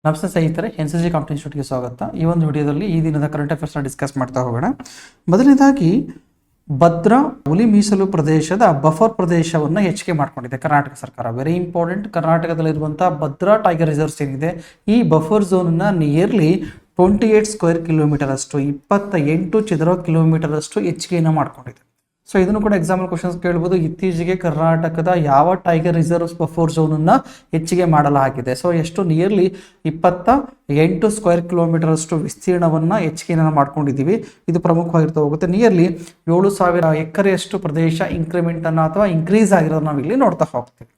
ನಮಸ್ತೆ ಸ್ನೇಹಿತರೆ, NCC competitive ಇನ್ಸ್ಟಿಟ್ಯೂಟ್ಗೆ ಸ್ವಾಗತ. ಈ ಒಂದು ವಿಡಿಯೋದಲ್ಲಿ ಈ ದಿನದ ಕರೆಂಟ್ ಅಫೇರ್ಸ್ನ ಡಿಸ್ಕಸ್ ಮಾಡ್ತಾ ಹೋಗೋಣ. ಮೊದಲನೇದಾಗಿ ಭದ್ರಾ ಹುಲಿ ಮೀಸಲು ಪ್ರದೇಶದ ಬಫರ್ ಪ್ರದೇಶವನ್ನು ಹೆಚ್ಚಿಗೆ ಮಾಡ್ಕೊಂಡಿದೆ ಕರ್ನಾಟಕ ಸರ್ಕಾರ. Very important. ಕರ್ನಾಟಕದಲ್ಲಿರುವಂತಹ ಭದ್ರಾ ಟೈಗರ್ ರಿಸರ್ವ್ಸ್ ಏನಿದೆ, ಈ ಬಫರ್ ಝೋನ್ನ ನಿಯರ್ಲಿ 28 ಸ್ಕ್ವೇರ್ ಕಿಲೋಮೀಟರ್ ಅಷ್ಟು, 28 ಚದರ ಕಿಲೋಮೀಟರ್ ಅಷ್ಟು ಹೆಚ್ಚಿಗೆಯನ್ನು ಮಾಡ್ಕೊಂಡಿದೆ. ಸೊ ಇದನ್ನು ಕೂಡ ಎಕ್ಸಾಂಪಲ್ ಕ್ವಶನ್ಸ್ ಕೇಳ್ಬೋದು. ಇತ್ತೀಚೆಗೆ ಕರ್ನಾಟಕದ ಯಾವ ಟೈಗರ್ ರಿಸರ್ವ್ಸ್ ಬಫರ್ ಝೋನನ್ನು ಹೆಚ್ಚಿಗೆ ಮಾಡಲಾಗಿದೆ? ಸೊ ಎಷ್ಟು? ನಿಯರ್ಲಿ 28 ಸ್ಕ್ವೇರ್ ಕಿಲೋಮೀಟರ್ ಅಷ್ಟು ವಿಸ್ತೀರ್ಣವನ್ನು ಹೆಚ್ಚಿಗೆಯನ್ನು ಮಾಡ್ಕೊಂಡಿದ್ದೀವಿ. ಇದು ಪ್ರಮುಖವಾಗಿರ್ತಾ ಹೋಗುತ್ತೆ. ನಿಯರ್ಲಿ 7,000 ಎಕರೆಯಷ್ಟು ಪ್ರದೇಶ ಇನ್ಕ್ರಿಮೆಂಟನ್ನು ಅಥವಾ ಇನ್ಕ್ರೀಸ್ ಆಗಿರೋದು ನಾವು ಇಲ್ಲಿ ನೋಡ್ತಾ ಹೋಗ್ತೀವಿ.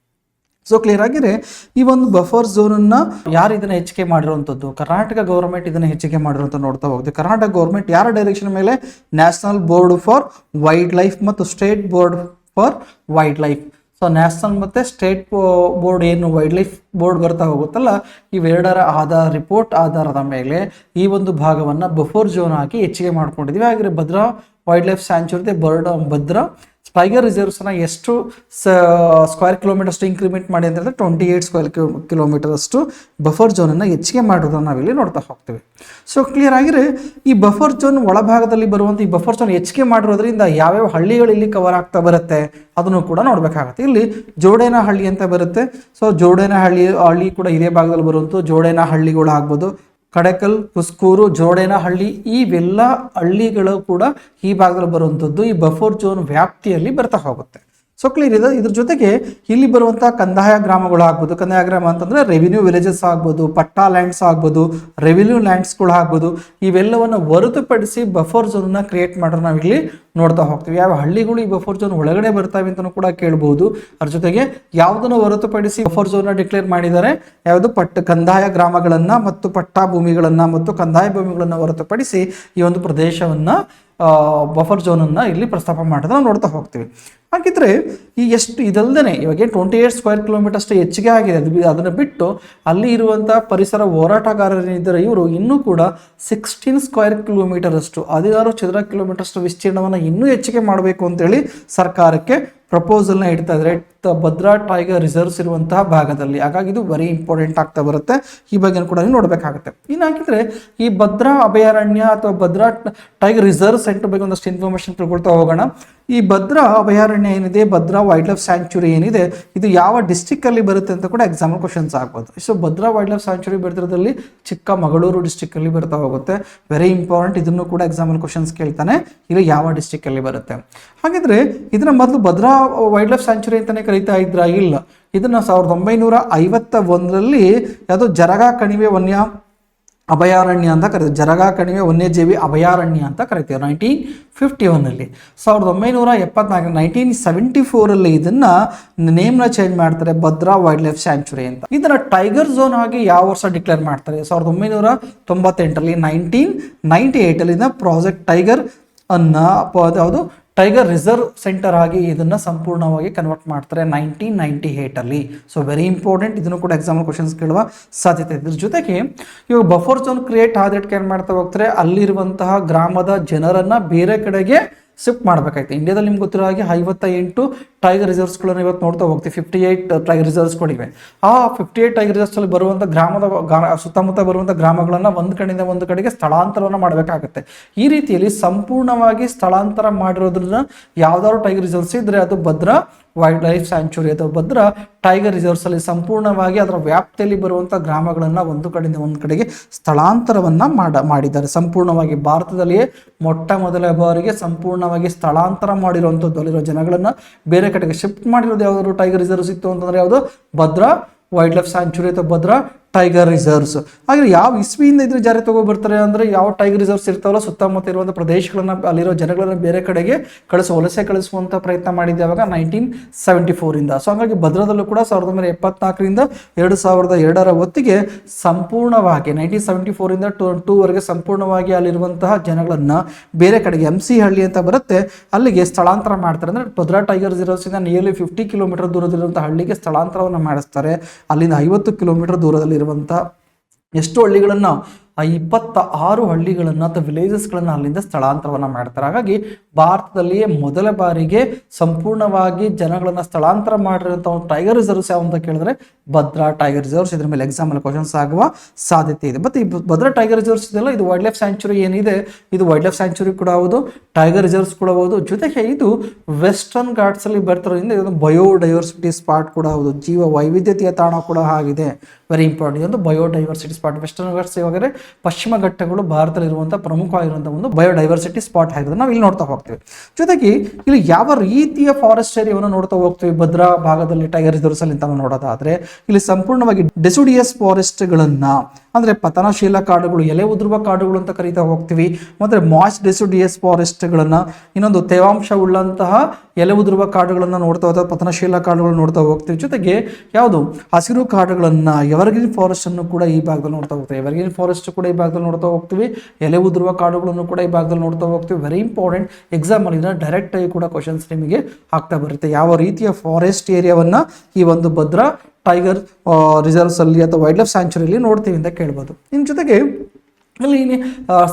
ಸೊ ಕ್ಲಿಯರ್ ಆಗಿದೆ. ಈ ಒಂದು ಬಫರ್ ಝೋನನ್ನು ಯಾರು ಇದನ್ನು ಹೆಚ್ಚಿಗೆ ಮಾಡಿರುವಂಥದ್ದು? ಕರ್ನಾಟಕ ಗೌರ್ಮೆಂಟ್ ಇದನ್ನು ಹೆಚ್ಚಿಗೆ ಮಾಡಿರುವಂಥ ನೋಡ್ತಾ ಹೋಗ್ತೀವಿ. ಕರ್ನಾಟಕ ಗೌರ್ಮೆಂಟ್ ಯಾರ ಡೈರೆಕ್ಷನ್ ಮೇಲೆ? National board for wildlife ಮತ್ತು state board for wildlife. So national ಮತ್ತು ಸ್ಟೇಟ್ ಬೋರ್ಡ್ ಏನು ವೈಲ್ಡ್ ಲೈಫ್ ಬೋರ್ಡ್ ಬರ್ತಾ ಹೋಗುತ್ತಲ್ಲ, ಇವೆರಡರ ರಿಪೋರ್ಟ್ ಆಧಾರದ ಮೇಲೆ ಈ ಒಂದು ಭಾಗವನ್ನು ಬಫರ್ ಝೋನ್ ಆಗಿ ಹೆಚ್ಚಿಗೆ ಮಾಡ್ಕೊಂಡಿದ್ದೀವಿ. ಹಾಗೆ Bhadra wildlife sanctuary Bhadra tiger ರಿಸರ್ವ್ಸ್ನ ಎಷ್ಟು ಸ್ಕ್ವೇರ್ ಕಿಲೋಮೀಟರ್ ಅಷ್ಟು ಇನ್ಕ್ರಿಮೆಂಟ್ ಮಾಡಿ ಅಂತಂದರೆ 28 ಸ್ಕ್ವೇರ್ ಕಿಲೋಮೀಟರ್ ಅಷ್ಟು ಬಫರ್ ಝೋನನ್ನು ಹೆಚ್ಚಿಗೆ ಮಾಡೋದನ್ನು ನಾವಿಲ್ಲಿ ನೋಡ್ತಾ ಹೋಗ್ತೀವಿ. ಸೊ ಕ್ಲಿಯರ್ ಆಗಿದ್ರೆ ಈ ಬಫರ್ ಝೋನ್ ಒಳಭಾಗದಲ್ಲಿ ಬರುವಂಥ ಈ ಬಫರ್ ಝೋನ್ ಹೆಚ್ಚಿಗೆ ಮಾಡಿರೋದ್ರಿಂದ ಯಾವ್ಯಾವ ಹಳ್ಳಿಗಳು ಇಲ್ಲಿ ಕವರ್ ಆಗ್ತಾ ಬರುತ್ತೆ ಅದನ್ನು ಕೂಡ ನೋಡಬೇಕಾಗುತ್ತೆ. ಇಲ್ಲಿ ಜೋಡೇನಹಳ್ಳಿ ಅಂತ ಬರುತ್ತೆ. ಸೊ ಜೋಡೇನಹಳ್ಳಿ ಕೂಡ ಇದೇ ಭಾಗದಲ್ಲಿ ಬರುವಂಥ ಜೋಡೇನಹಳ್ಳಿಗಳು ಆಗ್ಬೋದು. ಕಡಕಲ್, ಕುಸ್ಕೂರು, ಜೋಡೇನಹಳ್ಳಿ ಇವೆಲ್ಲ ಹಳ್ಳಿಗಳು ಕೂಡ ಈ ಭಾಗದಲ್ಲಿ ಬರುವಂಥದ್ದು ಈ ಬಫರ್ ಝೋನ್ ವ್ಯಾಪ್ತಿಯಲ್ಲಿ ಬರ್ತಾ ಹೋಗುತ್ತೆ. ಸೊ ಕ್ಲಿಯರ್ ಇದೆ. ಇದ್ರ ಜೊತೆಗೆ ಇಲ್ಲಿ ಬರುವಂಥ ಕಂದಾಯ ಗ್ರಾಮಗಳು ಆಗ್ಬೋದು. ಕಂದಾಯ ಗ್ರಾಮ ಅಂತಂದರೆ ರೆವಿನ್ಯೂ ವಿಲೇಜಸ್ ಆಗ್ಬೋದು, ಪಟ್ಟಾ ಲ್ಯಾಂಡ್ಸ್ ಆಗ್ಬೋದು, ರೆವಿನ್ಯೂ ಲ್ಯಾಂಡ್ಸ್ಗಳು ಆಗ್ಬೋದು. ಇವೆಲ್ಲವನ್ನು ಹೊರತುಪಡಿಸಿ ಬಫರ್ ಝೋನನ್ನು ಕ್ರಿಯೇಟ್ ಮಾಡೋದು ನಾವಿಲ್ಲಿ ನೋಡ್ತಾ ಹೋಗ್ತೀವಿ. ಯಾವ ಹಳ್ಳಿಗಳು ಈ ಬಫರ್ ಝೋನ್ ಒಳಗಡೆ ಬರ್ತಾವೆ ಅಂತಲೂ ಕೂಡ ಕೇಳ್ಬೋದು. ಅದ್ರ ಜೊತೆಗೆ ಯಾವುದನ್ನು ಹೊರತುಪಡಿಸಿ ಬಫರ್ ಝೋನ್ನ ಡಿಕ್ಲೇರ್ ಮಾಡಿದ್ದಾರೆ? ಯಾವುದು? ಕಂದಾಯ ಗ್ರಾಮಗಳನ್ನು ಮತ್ತು ಪಟ್ಟಾ ಭೂಮಿಗಳನ್ನು ಮತ್ತು ಕಂದಾಯ ಭೂಮಿಗಳನ್ನು ಹೊರತುಪಡಿಸಿ ಈ ಒಂದು ಪ್ರದೇಶವನ್ನು ಬಫರ್ ಝೋನನ್ನು ಇಲ್ಲಿ ಪ್ರಸ್ತಾಪ ಮಾಡೋದು ನಾವು ನೋಡ್ತಾ ಹೋಗ್ತೀವಿ. ಹಾಗಿದ್ರೆ ಈ ಎಷ್ಟು ಇದಲ್ಲದೆ ಇವಾಗ 28 ಸ್ಕ್ವೇರ್ ಕಿಲೋಮೀಟರ್ ಅಷ್ಟು ಹೆಚ್ಚಿಗೆ ಆಗಿದೆ. ಅದನ್ನು ಬಿಟ್ಟು ಅಲ್ಲಿ ಇರುವಂಥ ಪರಿಸರ ಹೋರಾಟಗಾರರೇನಿದ್ದಾರೆ ಇವರು ಇನ್ನೂ ಕೂಡ 16 ಸ್ಕ್ವೇರ್ ಕಿಲೋಮೀಟರ್ ಅಷ್ಟು 16 ಚದರ ಕಿಲೋಮೀಟರ್ ಅಷ್ಟು ವಿಸ್ತೀರ್ಣವನ್ನು ಇನ್ನೂ ಹೆಚ್ಚಿಗೆ ಮಾಡಬೇಕು ಅಂತೇಳಿ ಸರ್ಕಾರಕ್ಕೆ ಪ್ರಪೋಸಲ್ನ ಇಡ್ತಾ ಇದ್ದಾರೆ ಭದ್ರಾ ಟೈಗರ್ ರಿಸರ್ವ್ಸ್ ಇರುವಂತಹ ಭಾಗದಲ್ಲಿ. ಹಾಗಾಗಿ ಇದು ವೆರಿ ಇಂಪಾರ್ಟೆಂಟ್ ಆಗ್ತಾ ಬರುತ್ತೆ. ಈ ಬಗ್ಗೆ ಕೂಡ ನೀವು ನೋಡಬೇಕಾಗುತ್ತೆ. ಇನ್ನು ಹಾಗಿದ್ರೆ ಈ ಭದ್ರಾ ಅಭಯಾರಣ್ಯ ಅಥವಾ ಭದ್ರಾ ಟೈಗರ್ ರಿಸರ್ವ್ ಸೆಂಟರ್ ಬಗ್ಗೆ ಒಂದಷ್ಟು ಇನ್ಫಾರ್ಮೇಶನ್ ತಿಳ್ಕೊಳ್ತಾ ಹೋಗೋಣ. ಈ ಭದ್ರಾ ಅಭಯಾರಣ್ಯ ಏನಿದೆ, ಭದ್ರಾ ವೈಲ್ಡ್ ಲೈಫ್ ಸ್ಯಾಂಚುರಿ ಏನಿದೆ, ಇದು ಯಾವ ಡಿಸ್ಟಿಕ್ ಅಲ್ಲಿ ಬರುತ್ತೆ ಅಂತ ಕೂಡ ಎಕ್ಸಾಂಪಲ್ ಕ್ವಶನ್ಸ್ ಆಗ್ಬೋದು. So Bhadra wildlife sanctuary ಬರ್ತಿರೋದ್ರಲ್ಲಿ ಚಿಕ್ಕಮಗಳೂರು ಡಿಸ್ಟಿಕ್ ಅಲ್ಲಿ ಬರ್ತಾ ಹೋಗುತ್ತೆ. Very important. ಇದನ್ನು ಕೂಡ ಎಕ್ಸಾಂಪಲ್ ಕ್ವಶನ್ಸ್ ಕೇಳ್ತಾನೆ. ಇಲ್ಲಿ ಯಾವ ಡಿಸ್ಟಿಕ್ ಅಲ್ಲಿ ಬರುತ್ತೆ? ಹಾಗಿದ್ರೆ ಇದನ್ನ ಮೊದಲು ಭದ್ರಾ ವೈಲ್ಡ್ ಲೈಫ್ ಸ್ಯಾಂಚುರಿ ಅಂತಾನೆ ಕರೀತಾ ಇದ್ರ? ಇಲ್ಲ, ಇದನ್ನ 1951ರಲ್ಲಿ ಯಾವುದೋ ಜರಗಾ ಕಣಿವೆ ವನ್ಯ ಅಭಯಾರಣ್ಯ ಅಂತ ಕರೀತಾರೆ. ಜರಗಾ ಕಣಿವೆ ವನ್ಯಜೀವಿ ಅಭಯಾರಣ್ಯ ಅಂತ ಕರಿತೀವಿ. 1951ನಲ್ಲಿ 1974 1974ರಲ್ಲಿ ಇದನ್ನ ನೇಮ್ನ ಚೇಂಜ್ ಮಾಡ್ತಾರೆ, ಭದ್ರಾ ವೈಲ್ಡ್ ಲೈಫ್ ಸ್ಯಾಂಚುರಿ ಅಂತ. ಇದನ್ನ ಟೈಗರ್ ಝೋನ್ ಆಗಿ ಯಾವ ವರ್ಷ ಡಿಕ್ಲೇರ್ ಮಾಡ್ತಾರೆ? 1998ರಲ್ಲಿ 1998ರಲ್ಲಿ ಪ್ರಾಜೆಕ್ಟ್ ಟೈಗರ್ ಅನ್ನ ಯಾವುದು ಟೈಗರ್ ರಿಸರ್ವ್ ಸೆಂಟರ್ ಆಗಿ ಇದನ್ನು ಸಂಪೂರ್ಣವಾಗಿ ಕನ್ವರ್ಟ್ ಮಾಡ್ತಾರೆ 1998ಅಲ್ಲಿ. So very important. ಇದನ್ನು ಕೂಡ ಎಕ್ಸಾಂಪಲ್ ಕ್ವಶನ್ಸ್ ಕೇಳುವ ಸಾಧ್ಯತೆ. ಇದ್ರ ಜೊತೆಗೆ ಇವಾಗ ಬಫರ್ ಝೋನ್ ಕ್ರಿಯೇಟ್ ಆದಕ್ಕೆ ಏನು ಮಾಡ್ತಾ ಹೋಗ್ತಾರೆ? ಅಲ್ಲಿರುವಂತಹ ಗ್ರಾಮದ ಜನರನ್ನ ಬೇರೆ ಕಡೆಗೆ ಶಿಫ್ಟ್ ಮಾಡಬೇಕಾಯ್ತು. ಇಂಡಿಯಾದಲ್ಲಿ ನಿಮ್ಗೆ ಗೊತ್ತಿರೋ ಹಾಗೆ 58 ಟೈಗರ್ ರಿಸರ್ವ್ಸ್ಗಳನ್ನು ಇವತ್ತು ನೋಡ್ತಾ ಹೋಗ್ತೀವಿ. 58 ಟೈಗರ್ ರಿಸರ್ವ್ಸ್ಗಳಿವೆ. ಆ 58 ಟೈಗರ್ ರಿಸರ್ವ್ಸಲ್ಲಿ ಬರುವಂಥ ಸುತ್ತಮುತ್ತ ಬರುವಂಥ ಗ್ರಾಮಗಳನ್ನು ಒಂದು ಕಡೆಯಿಂದ ಒಂದು ಕಡೆಗೆ ಸ್ಥಳಾಂತರವನ್ನು ಮಾಡಬೇಕಾಗುತ್ತೆ. ಈ ರೀತಿಯಲ್ಲಿ ಸಂಪೂರ್ಣವಾಗಿ ಸ್ಥಳಾಂತರ ಮಾಡಿರೋದ್ರನ್ನ ಯಾವ್ದಾದ್ರು ಟೈಗರ್ ರಿಸರ್ವ್ಸ್ ಇದ್ರೆ ಅದು ಭದ್ರಾ ವೈಲ್ಡ್ ಲೈಫ್ ಸ್ಯಾಂಚುರಿ ಅಥವಾ ಭದ್ರಾ ಟೈಗರ್ ರಿಸರ್ವ್ಸ್ ಅಲ್ಲಿ ಸಂಪೂರ್ಣವಾಗಿ ಅದರ ವ್ಯಾಪ್ತಿಯಲ್ಲಿ ಬರುವಂಥ ಗ್ರಾಮಗಳನ್ನು ಒಂದು ಕಡೆಯಿಂದ ಒಂದು ಕಡೆಗೆ ಸ್ಥಳಾಂತರವನ್ನು ಮಾಡಿದ್ದಾರೆ. ಸಂಪೂರ್ಣವಾಗಿ ಭಾರತದಲ್ಲಿಯೇ ಮೊಟ್ಟ ಮೊದಲ ಬಾರಿಗೆ ಸಂಪೂರ್ಣವಾಗಿ ಸ್ಥಳಾಂತರ ಮಾಡಿರುವಂಥದ್ದು. ಅಲ್ಲಿರೋ ಜನಗಳನ್ನು ಬೇರೆ ಕಡೆಗೆ ಶಿಫ್ಟ್ ಮಾಡಿರೋದು ಯಾವ್ದಾದ್ರು ಟೈಗರ್ ರಿಸರ್ವ್ಸ್ ಇತ್ತು ಅಂತಂದ್ರೆ ಯಾವುದು? ಭದ್ರಾ ವೈಲ್ಡ್ ಲೈಫ್ ಸ್ಯಾಂಚುರಿ ಅಥವಾ ಭದ್ರಾ ಟೈಗರ್ ರಿಸರ್ವ್ಸ್. ಹಾಗೆ ಯಾವ ಇಸ್ವಿಯಿಂದ ಇದ್ರ ಜಾರಿ ತಗೋಬರ್ತಾರೆ ಅಂದರೆ ಯಾವ ಟೈಗರ್ ರಿಸರ್ವ್ಸ್ ಇರ್ತಾವಲ್ಲ ಸುತ್ತಮುತ್ತ ಇರುವಂಥ ಪ್ರದೇಶಗಳನ್ನ ಅಲ್ಲಿರೋ ಜನಗಳನ್ನ ಬೇರೆ ಕಡೆಗೆ ವಲಸೆ ಕಳಿಸುವಂಥ ಪ್ರಯತ್ನ ಮಾಡಿದ್ದೆ ಯಾವಾಗ? 1974ಇಂದ. ಸೊ ಹಾಗಾಗಿ ಭದ್ರಾದಲ್ಲೂ ಕೂಡ 1974ರಿಂದ 2002ರ ಹೊತ್ತಿಗೆ ಸಂಪೂರ್ಣವಾಗಿ 1974ಇಂದ 2002ವರೆಗೆ ಸಂಪೂರ್ಣವಾಗಿ ಅಲ್ಲಿರುವಂತಹ ಜನಗಳನ್ನ ಬೇರೆ ಕಡೆಗೆ MC ಹಳ್ಳಿ ಅಂತ ಬರುತ್ತೆ ಅಲ್ಲಿಗೆ ಸ್ಥಳಾಂತರ ಮಾಡ್ತಾರೆ. ಅಂದರೆ ಭದ್ರಾ ಟೈಗರ್ ರಿಸರ್ವ್ಸಿಂದ ನಿಯರ್ಲಿ 50 ಕಿಲೋಮೀಟರ್ ದೂರದಲ್ಲಿರುವಂಥ ಹಳ್ಳಿಗೆ ಸ್ಥಳಾಂತರವನ್ನು ಮಾಡಿಸ್ತಾರೆ. ಅಲ್ಲಿಂದ 50 ಕಿಲೋಮೀಟರ್ ದೂರದಲ್ಲಿ ಇರುವಂಥ ಎಷ್ಟು ಹಳ್ಳಿಗಳನ್ನು 26 ಹಳ್ಳಿಗಳನ್ನು ಅಥವಾ ವಿಲೇಜಸ್ಗಳನ್ನು ಅಲ್ಲಿಂದ ಸ್ಥಳಾಂತರವನ್ನು ಮಾಡ್ತಾರೆ. ಹಾಗಾಗಿ ಭಾರತದಲ್ಲಿಯೇ ಮೊದಲ ಬಾರಿಗೆ ಸಂಪೂರ್ಣವಾಗಿ ಜನಗಳನ್ನು ಸ್ಥಳಾಂತರ ಮಾಡಿರುವಂಥ ಒಂದು ಟೈಗರ್ ರಿಸರ್ವ್ಸ್ ಯಾವ ಅಂತ ಕೇಳಿದ್ರೆ ಭದ್ರಾ ಟೈಗರ್ ರಿಸರ್ವ್ಸ್. ಇದ್ರ ಮೇಲೆ ಎಕ್ಸಾಮ್ ಅಲ್ಲಿ ಕ್ವಶನ್ಸ್ ಆಗುವ ಸಾಧ್ಯತೆ ಇದೆ. ಮತ್ತೆ ಈ ಭದ್ರಾ ಟೈಗರ್ ರಿಸರ್ವ್ಸ್ ಇದೆಲ್ಲ ಇದು ವೈಲ್ಡ್ ಲೈಫ್ ಸ್ಯಾಂಚುರಿ ಏನಿದೆ, ಇದು ವೈಲ್ಡ್ ಲೈಫ್ ಸ್ಯಾಂಚುರಿ ಕೂಡ ಹೌದು, ಟೈಗರ್ ರಿಸರ್ವ್ಸ್ ಕೂಡ ಹೌದು. ಜೊತೆಗೆ ಇದು ವೆಸ್ಟರ್ನ್ ಘಾಟ್ಸ್ ಅಲ್ಲಿ ಬರ್ತಿರೋದ್ರಿಂದ ಇದೊಂದು ಬಯೋಡೈವರ್ಸಿಟಿ ಸ್ಪಾಟ್ ಕೂಡ ಹೌದು, ಜೀವ ವೈವಿಧ್ಯತೆಯ ತಾಣ ಕೂಡ ಆಗಿದೆ. ವೆರಿ ಇಂಪಾರ್ಟೆಂಟ್, ಇದೊಂದು ಬಯೋಡೈವರ್ಸಿಟಿ ಸ್ಪಾಟ್. ವೆಸ್ಟರ್ನ್ ಘಾಟ್ಸ್ ಇವಾಗಲೇ ಪಶ್ಚಿಮ ಘಟ್ಟಗಳು ಭಾರತದಲ್ಲಿರುವಂತಹ ಪ್ರಮುಖವಾಗಿರುವಂತಹ ಒಂದು ಬಯೋಡೈವರ್ಸಿಟಿ ಸ್ಪಾಟ್ ಆಗಿದೆ. ನಾವು ಇಲ್ಲಿ ನೋಡ್ತಾ ಹೋಗ್ತೀವಿ. ಜೊತೆಗೆ ಇಲ್ಲಿ ಯಾವ ರೀತಿಯ ಫಾರೆಸ್ಟ್ ಏರಿಯಾವನ್ನು ನೋಡ್ತಾ ಹೋಗ್ತೀವಿ ಭದ್ರಾ ಭಾಗದಲ್ಲಿ ಟೈಗರ್ ರಿಸರ್ವ್ಸ್ ಅಲ್ಲಿ ಅಂತ ನೋಡೋದಾದ್ರೆ ಇಲ್ಲಿ ಸಂಪೂರ್ಣವಾಗಿ ಡೆಸಿಡಿಯಸ್ ಫಾರೆಸ್ಟ್ ಗಳನ್ನ ಅಂದ್ರೆ ಪತನಶೀಲ ಕಾಡುಗಳು, ಎಲೆ ಉದುರುವ ಕಾಡುಗಳು ಅಂತ ಕರೀತಾ ಹೋಗ್ತೀವಿ. ಮತ್ತೆ ಮಾಯ್ಸ್ಟ್ ಡೆಸಿಡಿಯಸ್ ಫಾರೆಸ್ಟ್ ಗಳನ್ನ, ಇನ್ನೊಂದು ತೇವಾಂಶ ಉಳ್ಳಂತಹ ಎಲೆ ಉದುರುವ ಕಾಡುಗಳನ್ನ ನೋಡ್ತಾ ಹೋಗ್ತಾ ಪತನಶೀಲ ಕಾಡುಗಳು ನೋಡ್ತಾ ಹೋಗ್ತೀವಿ. ಜೊತೆಗೆ ಯಾವುದು ಹಸಿರು ಕಾಡುಗಳನ್ನ ಎವರ್ಗ್ರೀನ್ ಫಾರೆಸ್ಟ್ ಅನ್ನು ಕೂಡ ಈ ಭಾಗದಲ್ಲಿ ನೋಡ್ತಾ ಹೋಗ್ತೀವಿ. ಎವರ್ಗ್ರೀನ್ ಫಾರೆಸ್ಟ್ ಕೂಡ ಈ ಭಾಗದಲ್ಲಿ ನೋಡ್ತಾ ಹೋಗ್ತೀವಿ. ಎಲೆ ಉದುರುವ ಕಾಡುಗಳನ್ನು ಕೂಡ ಈ ಭಾಗದಲ್ಲಿ ನೋಡ್ತಾ ಹೋಗ್ತೀವಿ. ವೆರಿ ಇಂಪಾರ್ಟೆಂಟ್, ಎಕ್ಸಾಮ್ ಅಲ್ಲಿ ಡೈರೆಕ್ಟ್ ಆಗಿ ಕೂಡ ಕ್ವಶನ್ಸ್ ನಿಮಗೆ ಆಗ್ತಾ ಬರುತ್ತೆ. ಯಾವ ರೀತಿಯ ಫಾರೆಸ್ಟ್ ಏರಿಯಾವನ್ನ ಈ ಒಂದು ಭದ್ರಾ ಟೈಗರ್ ರಿಸರ್ವ್ಸ್ ಅಲ್ಲಿ ಅಥವಾ ವೈಲ್ಡ್ ಲೈಫ್ ಸ್ಯಾಂಚುರಿಯಲ್ಲಿ ನೋಡ್ತೀವಿ ಅಂತ ಕೇಳ್ಬೋದು. ಇನ್ನು ಜೊತೆಗೆ ಅಲ್ಲಿ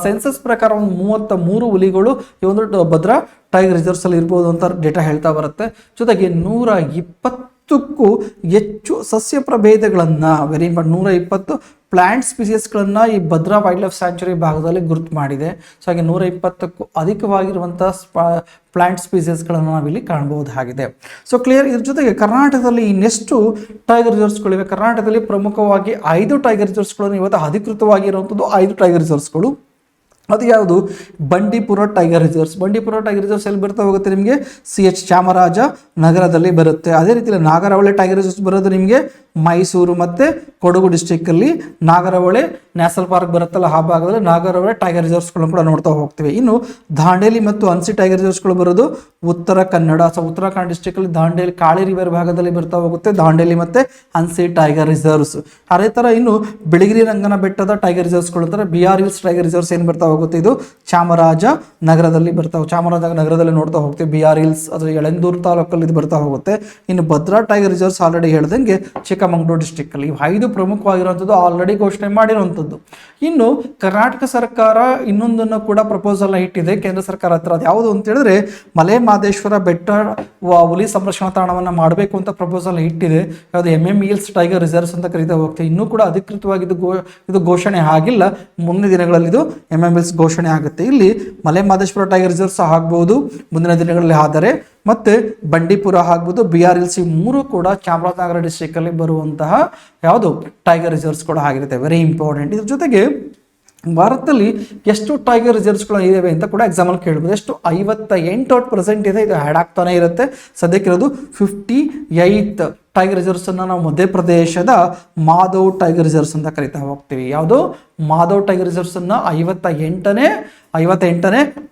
ಸೆನ್ಸಸ್ ಪ್ರಕಾರ ಒಂದು 33 ಹುಲಿಗಳು ಈ ಒಂದು ಭದ್ರಾ ಟೈಗರ್ ರಿಸರ್ವ್ಸ್ ಅಲ್ಲಿ ಇರ್ಬೋದು ಅಂತ ಡೇಟಾ ಹೇಳ್ತಾ ಬರುತ್ತೆ. ಜೊತೆಗೆ 120ಕ್ಕೂ ಹೆಚ್ಚು ಸಸ್ಯ ಪ್ರಭೇದಗಳನ್ನು, ವೆರಿ ಇಂಪಾರ್ಟೆಂಟ್, 120 ಪ್ಲಾಂಟ್ ಸ್ಪೀಸೀಸ್ಗಳನ್ನು ಈ ಭದ್ರಾ ವೈಲ್ಡ್ ಲೈಫ್ ಸ್ಯಾಂಚುರಿ ಭಾಗದಲ್ಲಿ ಗುರುತು ಮಾಡಿದೆ. ಸೊ ಹಾಗೆ 120ಕ್ಕೂ ಅಧಿಕವಾಗಿರುವಂತಹ ಪ್ಲಾಂಟ್ ಸ್ಪೀಸೀಸ್ಗಳನ್ನು ನಾವಿಲ್ಲಿ ಕಾಣಬಹುದಾಗಿದೆ. So clear. ಇದ್ರ ಜೊತೆಗೆ ಕರ್ನಾಟಕದಲ್ಲಿ ಇನ್ನೆಷ್ಟು ಟೈಗರ್ ರಿಸರ್ವ್ಸ್ಗಳಿವೆ? ಕರ್ನಾಟಕದಲ್ಲಿ ಪ್ರಮುಖವಾಗಿ 5 ಟೈಗರ್ ರಿಸರ್ವ್ಸ್ಗಳನ್ನು ಇವತ್ತು ಅಧಿಕೃತವಾಗಿರುವಂಥದ್ದು 5 ಟೈಗರ್ ರಿಸರ್ವ್ಸ್ಗಳು. ಅದು ಯಾವುದು? Bandipur tiger reserves. Bandipur tiger reserves ಎಲ್ಲಿ ಬರ್ತಾ ಹೋಗುತ್ತೆ ನಿಮಗೆ? CH ಚಾಮರಾಜ ನಗರದಲ್ಲಿ ಬರುತ್ತೆ. ಅದೇ ರೀತಿ ನಾಗರಹೊಳೆ ಟೈಗರ್ ರಿಸರ್ವ್ಸ್ ಬರೋದು ನಿಮಗೆ ಮೈಸೂರು ಮತ್ತು ಕೊಡಗು ಡಿಸ್ಟ್ರಿಕ್ಟಲ್ಲಿ ನಾಗರಹೊಳೆ ನ್ಯಾಷನಲ್ ಪಾರ್ಕ್ ಬರುತ್ತಲ್ಲ ಆ ಭಾಗದಲ್ಲಿ ನಾಗರಹೊಳೆ ಟೈಗರ್ ರಿಸರ್ವ್ಸ್ಗಳನ್ನು ಕೂಡ ನೋಡ್ತಾ ಹೋಗ್ತೀವಿ. ಇನ್ನು ದಾಂಡೇಲಿ ಮತ್ತು ಹನ್ಸಿ ಟೈಗರ್ ರಿಸರ್ವ್ಸ್ಗಳು ಬರೋದು ಉತ್ತರ ಕನ್ನಡ. ಸೊ ಉತ್ತರಾಖಂಡ ಡಿಸ್ಟ್ರಿಕ್ಟಲ್ಲಿ ದಾಂಡೇಲಿ ಕಾಳಿ ರಿವರ್ ಭಾಗದಲ್ಲಿ ಬರ್ತಾ ಹೋಗುತ್ತೆ ದಾಂಡೇಲಿ ಮತ್ತು ಹನ್ಸಿ ಟೈಗರ್ ರಿಸರ್ವ್ಸ್. ಅದೇ ಥರ ಇನ್ನು ಬಿಳಿಗಿರಿ ರಂಗನ ಬೆಟ್ಟದ ಟೈಗರ್ ರಿಸರ್ವ್ಸ್ಗಳು ಅಂತಾರೆ BR ಹಿಲ್ಸ್ ಟೈಗರ್ ರಿಸರ್ವ್ಸ್ ಏನು ಬರ್ತಾ ಹೋಗುತ್ತೆ, ಇದು ಚಾಮರಾಜ ನಗರದಲ್ಲಿ ಬರ್ತಾವೆ. ಚಾಮರಾಜ ನಗರದಲ್ಲಿ ನೋಡ್ತಾ ಹೋಗ್ತೀವಿ. BR ಹಿಲ್ಸ್ ಅದು ಯಳಂದೂರು ತಾಲೂಕಲ್ಲಿ ಇದು ಬರ್ತಾ ಹೋಗುತ್ತೆ. ಇನ್ನು ಭದ್ರಾ ಟೈಗರ್ ರಿಸರ್ವ್ಸ್ ಆಲ್ರೆಡಿ ಹೇಳ್ದಂಗೆ ಚಿಕ್ಕಮಗಳೂರು ಡಿಸ್ಟ್ರಿಕ್ಟ್ ಅಲ್ಲಿ. ಇವು 5 ಪ್ರಮುಖವಾಗಿರುವಂಥದ್ದು ಆಲ್ರೆಡಿ ಘೋಷಣೆ ಮಾಡಿರುವಂಥದ್ದು. ಇನ್ನು ಕರ್ನಾಟಕ ಸರ್ಕಾರ ಇನ್ನೊಂದನ್ನು ಕೂಡ ಪ್ರಪೋಸಲ್ ಇಟ್ಟಿದೆ ಕೇಂದ್ರ ಸರ್ಕಾರ ಹತ್ರ. ಅದು ಯಾವುದು ಅಂತ ಹೇಳಿದ್ರೆ ಮಲೆ ಮಹದೇಶ್ವರ ಬೆಟ್ಟ ಹುಲಿ ಸಂರಕ್ಷಣಾ ತಾಣವನ್ನು ಮಾಡಬೇಕು ಅಂತ ಪ್ರಪೋಸಲ್ ಇಟ್ಟಿದೆ. ಯಾವುದು MM ಹಿಲ್ಸ್ ಟೈಗರ್ ರಿಸರ್ವ್ಸ್ ಅಂತ ಕರೀತಾ ಹೋಗ್ತೀವಿ. ಇನ್ನೂ ಕೂಡ ಅಧಿಕೃತವಾಗಿ ಇದು ಘೋಷಣೆ ಆಗಿಲ್ಲ. ಮುಂದಿನ ದಿನಗಳಲ್ಲಿ ಇದು MM ಹಿಲ್ಸ್ ಘೋಷಣೆ ಆಗುತ್ತೆ. ಇಲ್ಲಿ ಮಲೆ ಮಹದೇಶ್ವರ ಟೈಗರ್ ರಿಸರ್ವ್ಸ್ ಆಗ್ಬಹುದು ಮುಂದಿನ ದಿನಗಳಲ್ಲಿ. ಆದರೆ ಮತ್ತೆ ಬಂಡೀಪುರ ಆಗ್ಬೋದು, BR ಹಿಲ್ಸ್, ಈ 3 ಕೂಡ ಚಾಮರಾಜನಗರ ಡಿಸ್ಟ್ರಿಕ್ಟ್ ಅಲ್ಲಿ ಬರುವಂತಹ ಯಾವುದು ಟೈಗರ್ ರಿಸರ್ವ್ಸ್ ಕೂಡ ಆಗಿರುತ್ತೆ. Very important. ಇದ್ರ ಜೊತೆಗೆ ಭಾರತದಲ್ಲಿ ಎಷ್ಟು ಟೈಗರ್ ರಿಸರ್ವ್ಸ್ಗಳು ಇದಾವೆ ಅಂತ ಕೂಡ ಎಕ್ಸಾಮಲ್ಲಿ ಕೇಳ್ಬೋದು. ಎಷ್ಟು? 58% ಇದೆ. ಇದು ಆ್ಯಡ್ ಆಗ್ತಾನೆ ಇರುತ್ತೆ. ಸದ್ಯಕ್ಕಿರೋದು 58 ಟೈಗರ್ ರಿಸರ್ವ್ಸ್ ಅನ್ನು ನಾವು ಮಧ್ಯಪ್ರದೇಶದ ಮಾಧವ್ ಟೈಗರ್ ರಿಸರ್ವ್ಸ್ ಅಂತ ಕರಿತಾ ಹೋಗ್ತೀವಿ. ಯಾವುದು? ಮಾಧವ್ ಟೈಗರ್ ರಿಸರ್ವ್ಸ್ ಅನ್ನ 58ನೇ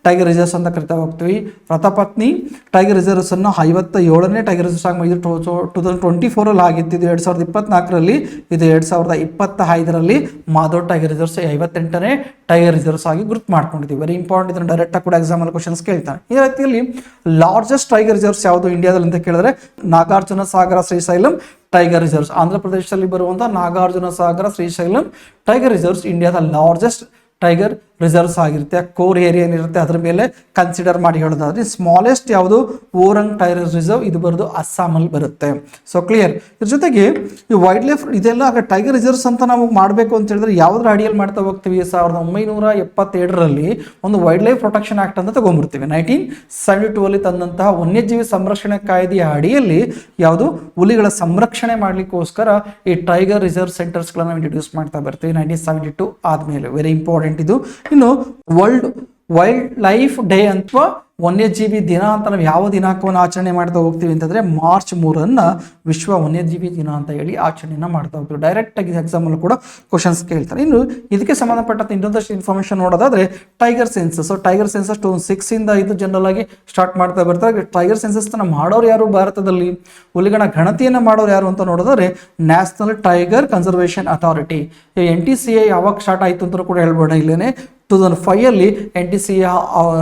ಟೈಗರ್ ರಿಸರ್ವ್ಸ್ ಅಂತ ಕರಿತಾ ಹೋಗ್ತೀವಿ. ವ್ರತಪತ್ನಿ ಟೈಗರ್ ರಿಸರ್ವ್ಸ್ ಅನ್ನು 57ನೇ ಟೈಗರ್ ರಿಸರ್ವ್ಸ್ ಆಗಿ ಇದು 2024 ಆಗಿತ್ತು. ಇದು 2024ರಲ್ಲಿ, ಇದು 2025ರಲ್ಲಿ ಮಾಧವ್ ಟೈಗರ್ ರಿಸರ್ವ್ಸ್ 58ನೇ ಟೈಗರ್ ರಿಸರ್ವ್ಸ್ ಆಗಿ ಗುರುತು ಮಾಡ್ಕೊಂಡಿದ್ದೀವಿ. Very important. ಇದನ್ನು ಡೈರೆಕ್ಟ್ ಕೂಡ ಎಕ್ಸಾಮಲ್ಲಿ ಕ್ವಶನ್ಸ್ ಕೇಳ್ತಾನೆ. ಈ ರೀತಿಯಲ್ಲಿ ಲಾರ್ಜೆಸ್ಟ್ ಟೈಗರ್ ರಿಸರ್ವ್ಸ್ ಯಾವುದು ಇಂಡಿಯಾದಲ್ಲಿ ಅಂತ ಕೇಳಿದ್ರೆ ನಾಗಾರ್ಜುನ ಸಾಗರ ಶ್ರೀಶೈಲಂ ಟೈಗರ್ ರಿಸರ್ವ್ಸ್. ಆಂಧ್ರ ಪ್ರದೇಶದಲ್ಲಿ ಬರುವಂತಹ ನಾಗಾರ್ಜುನ ಸಾಗರ ಶ್ರೀಶೈಲಂ ಟೈಗರ್ ರಿಸರ್ವ್ಸ್ ಇಂಡಿಯಾದ ಲಾರ್ಜೆಸ್ಟ್ ಟೈಗರ್ ರಿಸರ್ವ್ಸ್ ಆಗಿರುತ್ತೆ. ಕೋರ್ ಏರಿಯಾ ಏನಿರುತ್ತೆ ಅದ್ರ ಮೇಲೆ ಕನ್ಸಿಡರ್ ಮಾಡಿ ಹೇಳೋದಾದ್ರೆ ಸ್ಮಾಲೆಸ್ಟ್ ಯಾವುದು? Orang tiger reserve. ಇದು ಬರೋದು ಅಸ್ಸಾಮಲ್ಲಿ ಬರುತ್ತೆ. So clear. ಇದ್ರ ಜೊತೆಗೆ ಈ ವೈಲ್ಡ್ ಲೈಫ್ ಇದೆಲ್ಲ ಆಗ ಟೈಗರ್ ರಿಸರ್ವ್ಸ್ ಅಂತ ನಾವು ಮಾಡಬೇಕು ಅಂತ ಹೇಳಿದ್ರೆ ಯಾವುದ್ರ ಅಡಿಯಲ್ಲಿ ಮಾಡ್ತಾ ಹೋಗ್ತೀವಿ? 1977ರಲ್ಲಿ ಒಂದು ವೈಲ್ಡ್ ಲೈಫ್ ಪ್ರೊಟೆಕ್ಷನ್ ಆಕ್ಟ್ ಅಂತ ತಗೊಂಡ್ಬಿಡ್ತೀವಿ. 1972 ತಂದಂತಹ ವನ್ಯಜೀವಿ ಸಂರಕ್ಷಣೆ ಕಾಯ್ದೆಯ ಅಡಿಯಲ್ಲಿ ಯಾವುದು ಹುಲಿಗಳ ಸಂರಕ್ಷಣೆ ಮಾಡ್ಲಿಕ್ಕೋಸ್ಕರ ಈ ಟೈಗರ್ ರಿಸರ್ವ್ ಸೆಂಟರ್ಸ್ಗಳನ್ನ ಇಂಟ್ರೊಡ್ಯೂಸ್ ಮಾಡ್ತಾ ಬರ್ತೀವಿ 1972 ಆದ್ಮೇಲೆ. ವೆರಿ ಇಂಪಾರ್ಟೆಂಟ್ ಇದು. ಇನ್ನು ವರ್ಲ್ಡ್ ವೈಲ್ಡ್ ಲೈಫ್ ಡೇ ಅಥವಾ ವನ್ಯಜೀವಿ ದಿನ ಅಂತ ನಾವು ಯಾವ ದಿನಾಂಕವನ್ನು ಆಚರಣೆ ಮಾಡ್ತಾ ಹೋಗ್ತೀವಿ ಅಂತಂದ್ರೆ ಮಾರ್ಚ್ 3 ವಿಶ್ವ ವನ್ಯಜೀವಿ ದಿನ ಅಂತ ಹೇಳಿ ಆಚರಣೆಯನ್ನು ಮಾಡ್ತಾ ಹೋಗ್ತೀವಿ. ಡೈರೆಕ್ಟ್ ಆಗಿ ಎಕ್ಸಾಮಲ್ಲೂ ಕೂಡ ಕ್ವಶನ್ಸ್ ಕೇಳ್ತಾರೆ. ಇನ್ನು ಇದಕ್ಕೆ ಸಂಬಂಧಪಟ್ಟಂತೆ ಇನ್ನೊಂದಷ್ಟು ಇನ್ಫಾರ್ಮೇಶನ್ ನೋಡೋದಾದ್ರೆ ಟೈಗರ್ ಸೆನ್ಸಸ್. ಟೈಗರ್ ಸೆನ್ಸಸ್ 2006 ಇದು ಜನರಲ್ ಆಗಿ ಸ್ಟಾರ್ಟ್ ಮಾಡ್ತಾ ಬರ್ತಾರೆ. ಟೈಗರ್ ಸೆನ್ಸಸ್ ಮಾಡೋರು ಯಾರು ಭಾರತದಲ್ಲಿ? ಹುಲಿಗಳ ಗಣತಿಯನ್ನು ಮಾಡೋರು ಯಾರು ಅಂತ ನೋಡೋದಾದ್ರೆ national tiger conservation authority. NTCA ಯಾವಾಗ ಸ್ಟಾರ್ಟ್ ಆಯಿತು ಅಂತ ಕೂಡ ಹೇಳ್ಬೋಣ. ಇಲ್ಲೇನೆ 2005 NTCA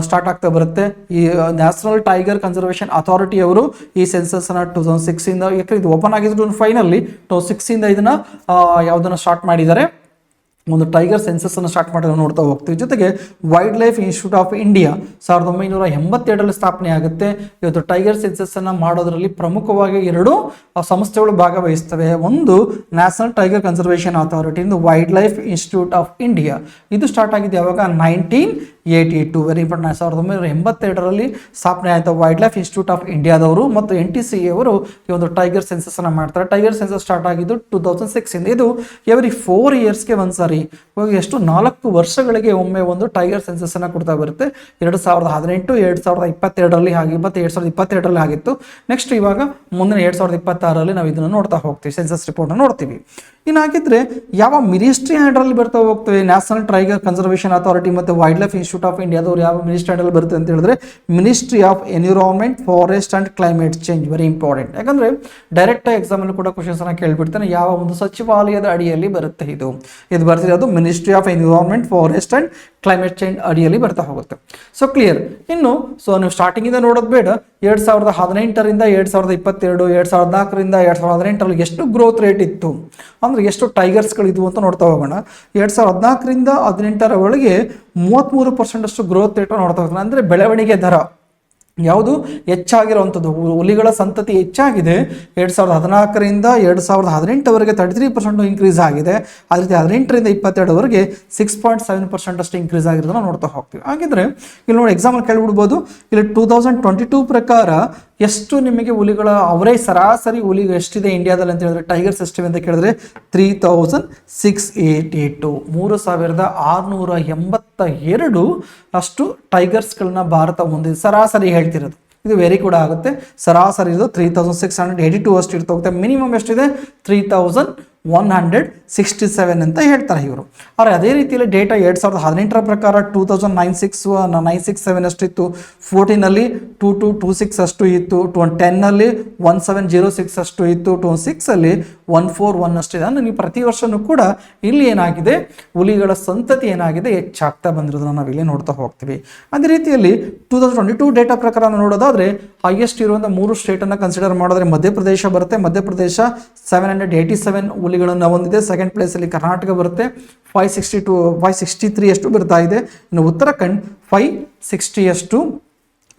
ಸ್ಟಾರ್ಟ್ ಆಗ್ತಾ ಬರುತ್ತೆ. ಈ ನ್ಯಾಷನಲ್ ಟೈಗರ್ ಕನ್ಸರ್ವೇಷನ್ ಅಥಾರಿಟಿ ಅವರು ಈ ಸೆನ್ಸಸ್ ಅನ್ನ 2006 ಯಾಕಂದ್ರೆ ಇದು ಓಪನ್ ಆಗಿದ್ದು 2005 2006 ಇದನ್ನ ಯಾವುದನ್ನ ಸ್ಟಾರ್ಟ್ ಮಾಡಿದ್ದಾರೆ? ಒಂದು ಟೈಗರ್ ಸೆನ್ಸಸ್ ಅನ್ನು ಸ್ಟಾರ್ಟ್ ಮಾಡಿ ನೋಡ್ತಾ ಹೋಗ್ತೀವಿ. ಜೊತೆಗೆ wild life institute of India 1982 ಸ್ಥಾಪನೆ ಆಗುತ್ತೆ. ಇವತ್ತು ಟೈಗರ್ ಸೆನ್ಸಸ್ ಅನ್ನು ಮಾಡೋದರಲ್ಲಿ ಪ್ರಮುಖವಾಗಿ 2 ಸಂಸ್ಥೆಗಳು ಭಾಗವಹಿಸ್ತವೆ. ಒಂದು ನ್ಯಾಷನಲ್ ಟೈಗರ್ ಕನ್ಸರ್ವೇಷನ್ ಅಥಾರಿಟಿ, ಇಂದು wildlife institute of India. ಇದು ಸ್ಟಾರ್ಟ್ ಆಗಿದೆ ಯಾವಾಗ 1982, ವೆರಿ ಇಂಪಾರ್ಟೆಂಟ್. 1982 ಸ್ಥಾಪನೆ ಆಯಿತು ವೈಲ್ಡ್ ಲೈಫ್ ಇನ್ಸ್ಟಿಟ್ಯೂಟ್ ಆಫ್ ಇಂಡಿಯಾದವರು ಮತ್ತು NTCA ಅವರು ಈ ಒಂದು ಟೈಗರ್ ಸೆನ್ಸಸ್ ಅನ್ನು ಮಾಡ್ತಾರೆ. ಟೈಗರ್ ಸೆನ್ಸಸ್ ಸ್ಟಾರ್ಟ್ ಆಗಿದ್ದು 2006 ಇಂದ. ಇದು ಎವ್ರಿ 4 ಇಯರ್ಸ್ಗೆ ಒಂದ್ಸಾರಿ, ಇವಾಗ ಎಷ್ಟು 4 ವರ್ಷಗಳಿಗೆ ಒಮ್ಮೆ ಒಂದು ಟೈಗರ್ ಸೆನ್ಸಸ್ ಅನ್ನ ಕೊಡ್ತಾ ಬರುತ್ತೆ. 2018, 2022 ಹಾಗೆ, ಮತ್ತೆ 2022 ಆಗಿತ್ತು. ನೆಕ್ಸ್ಟ್ ಇವಾಗ ಮುಂದಿನ 2026 ನಾವು ಇದನ್ನು ನೋಡ್ತಾ ಹೋಗ್ತೀವಿ, ಸೆನ್ಸಸ್ ರಿಪೋರ್ಟ್ ನೋಡ್ತೀವಿ. ಇನ್ನಾಗಿದ್ರೆ ಯಾವ ಮಿನಿಸ್ಟ್ರಿ ಹ್ಯಾಂಡಲ್ಲಿ ಬರ್ತಾ ಹೋಗ್ತವೆ? ನ್ಯಾಷನಲ್ ಟೈಗರ್ ಕನ್ಸರ್ವೇಷನ್ ಅಥಾರಿಟಿ ಮತ್ತು ವೈಲ್ಡ್ ಲೈಫ್ ಇನ್ಸ್ಟಿಟ್ಯೂಟ್ ಆಫ್ ಇಂಡಿಯಾದವರು ಯಾವ ಮಿನಿಸ್ಟ್ರಿ ಹ್ಯಾಂಡಲ್ಲಿ ಬರುತ್ತೆ ಅಂತ ಹೇಳಿದ್ರೆ ministry of environment, forest and climate change. Very important, ಯಾಕಂದ್ರೆ ಡೈರೆಕ್ಟ್ ಎಕ್ಸಾಮ್ ಅಲ್ಲಿ ಕೂಡ ಕ್ವಶನ್ಸ್ ಅನ್ನ ಕೇಳ್ಬಿಡ್ತಾನೆ. ಯಾವ ಒಂದು ಸಚಿವಾಲಯದ ಅಡಿಯಲ್ಲಿ ಬರುತ್ತೆ ಇದು ಬರ್ತಿರೋದು ministry of environment, forest and climate change ಅಡಿಯಲ್ಲಿ ಬರ್ತಾ ಹೋಗುತ್ತೆ. So clear. ಇನ್ನು ನೀವು ಸ್ಟಾರ್ಟಿಂಗ್ ಇಂದ ನೋಡೋದು ಬೇಡ. 2018ರಿಂದ 2022, 2014ರಿಂದ 2018 ಎಷ್ಟು ಗ್ರೋತ್ ರೇಟ್ ಇತ್ತು ಅಂದ್ರೆ ಎಷ್ಟು ಟೈಗರ್ಸ್ಗಳಿದ್ವು ಅಂತ ನೋಡ್ತಾ ಹೋಗೋಣ. 2014ರಿಂದ 2018 ಒಳಗೆ 33% ಅಷ್ಟು ಗ್ರೋತ್ ರೇಟ್ ನೋಡ್ತಾ ಹೋಗೋಣ. ಅಂದ್ರೆ ಬೆಳವಣಿಗೆ ದರ ಯಾವುದು ಹೆಚ್ಚಾಗಿರುವಂಥದ್ದು, ಹುಲಿಗಳ ಸಂತತಿ ಹೆಚ್ಚಾಗಿದೆ. 2014ರಿಂದ 2018ವರೆಗೆ 33% ಇನ್ಕ್ರೀಸ್ ಆಗಿದೆ. ಅದೇ ರೀತಿ 18ರಿಂದ 22ವರೆಗೆ 6.7% ಅಷ್ಟು ಇನ್ಕ್ರೀಸ್ ಆಗಿರೋದನ್ನ ನೋಡ್ತಾ ಹೋಗ್ತೀವಿ. ಹಾಗಿದ್ರೆ ಇಲ್ಲಿ ನೋಡಿ ಎಕ್ಸಾಂಪಲ್ ಕೇಳ್ಬಿಡ್ಬೋದು. ಇಲ್ಲಿ 2022 ಪ್ರಕಾರ ಎಷ್ಟು ನಿಮಗೆ ಹುಲಿಗಳ ಅವರೇಜ್ ಸರಾಸರಿ ಹುಲಿ ಎಷ್ಟಿದೆ ಇಂಡಿಯಾದಲ್ಲಿ ಅಂತ ಹೇಳಿದ್ರೆ, ಟೈಗರ್ಸ್ ಎಷ್ಟಿವೆ ಅಂತ ಕೇಳಿದ್ರೆ 3682, 3682 ಅಷ್ಟು ಟೈಗರ್ಸ್ಗಳನ್ನ ಭಾರತ ಹೊಂದಿದೆ. ಸರಾಸರಿ ಹೇಳ್ತಿರೋದು ಇದು ವೆರಿ ಕೂಡ ಆಗುತ್ತೆ. ಸರಾಸರಿ ಇದು 3682 ಅಷ್ಟು ಇರ್ತಾ ಹೋಗುತ್ತೆ. ಮಿನಿಮಮ್ ಎಷ್ಟಿದೆ 3167 ಅಂತ ಹೇಳ್ತಾರೆ ಇವರು. ಆದರೆ ಅದೇ ರೀತಿಯಲ್ಲಿ ಡೇಟಾ 2018 ಪ್ರಕಾರ 967 ಅಷ್ಟಿತ್ತು. 14ನಲ್ಲಿ 2226 ಅಷ್ಟು ಇತ್ತು. 10ನಲ್ಲಿ 1706 ಅಷ್ಟು ಇತ್ತು. 26ಅಲ್ಲಿ 141 ಅಷ್ಟಿದೆ. ಅಂದರೆ ನೀವು ಪ್ರತಿ ವರ್ಷನೂ ಕೂಡ ಇಲ್ಲಿ ಏನಾಗಿದೆ, ಹುಲಿಗಳ ಸಂತತಿ ಏನಾಗಿದೆ ಹೆಚ್ಚಾಗ್ತಾ ಬಂದಿರೋದನ್ನ ನಾವು ಇಲ್ಲಿ ನೋಡ್ತಾ ಹೋಗ್ತೀವಿ. ಅದೇ ರೀತಿಯಲ್ಲಿ 2022 ಡೇಟಾ ಪ್ರಕಾರ ನೋಡೋದಾದ್ರೆ ಹೈಯೆಸ್ಟ್ ಇರುವಂಥ 3 ಸ್ಟೇಟನ್ನು ಕನ್ಸಿಡರ್ ಮಾಡಿದ್ರೆ ಮಧ್ಯಪ್ರದೇಶ ಬರುತ್ತೆ. ಮಧ್ಯಪ್ರದೇಶ 787 ಹುಲಿಗಳನ್ನು ಹೊಂದಿದೆ. ಸೆಕೆಂಡ್ ಪ್ಲೇಸಲ್ಲಿ ಕರ್ನಾಟಕ ಬರುತ್ತೆ, 563 ಅಷ್ಟು ಬರ್ತಾ ಇದೆ. ಇನ್ನು ಉತ್ತರಾಖಂಡ್ 560 ಅಷ್ಟು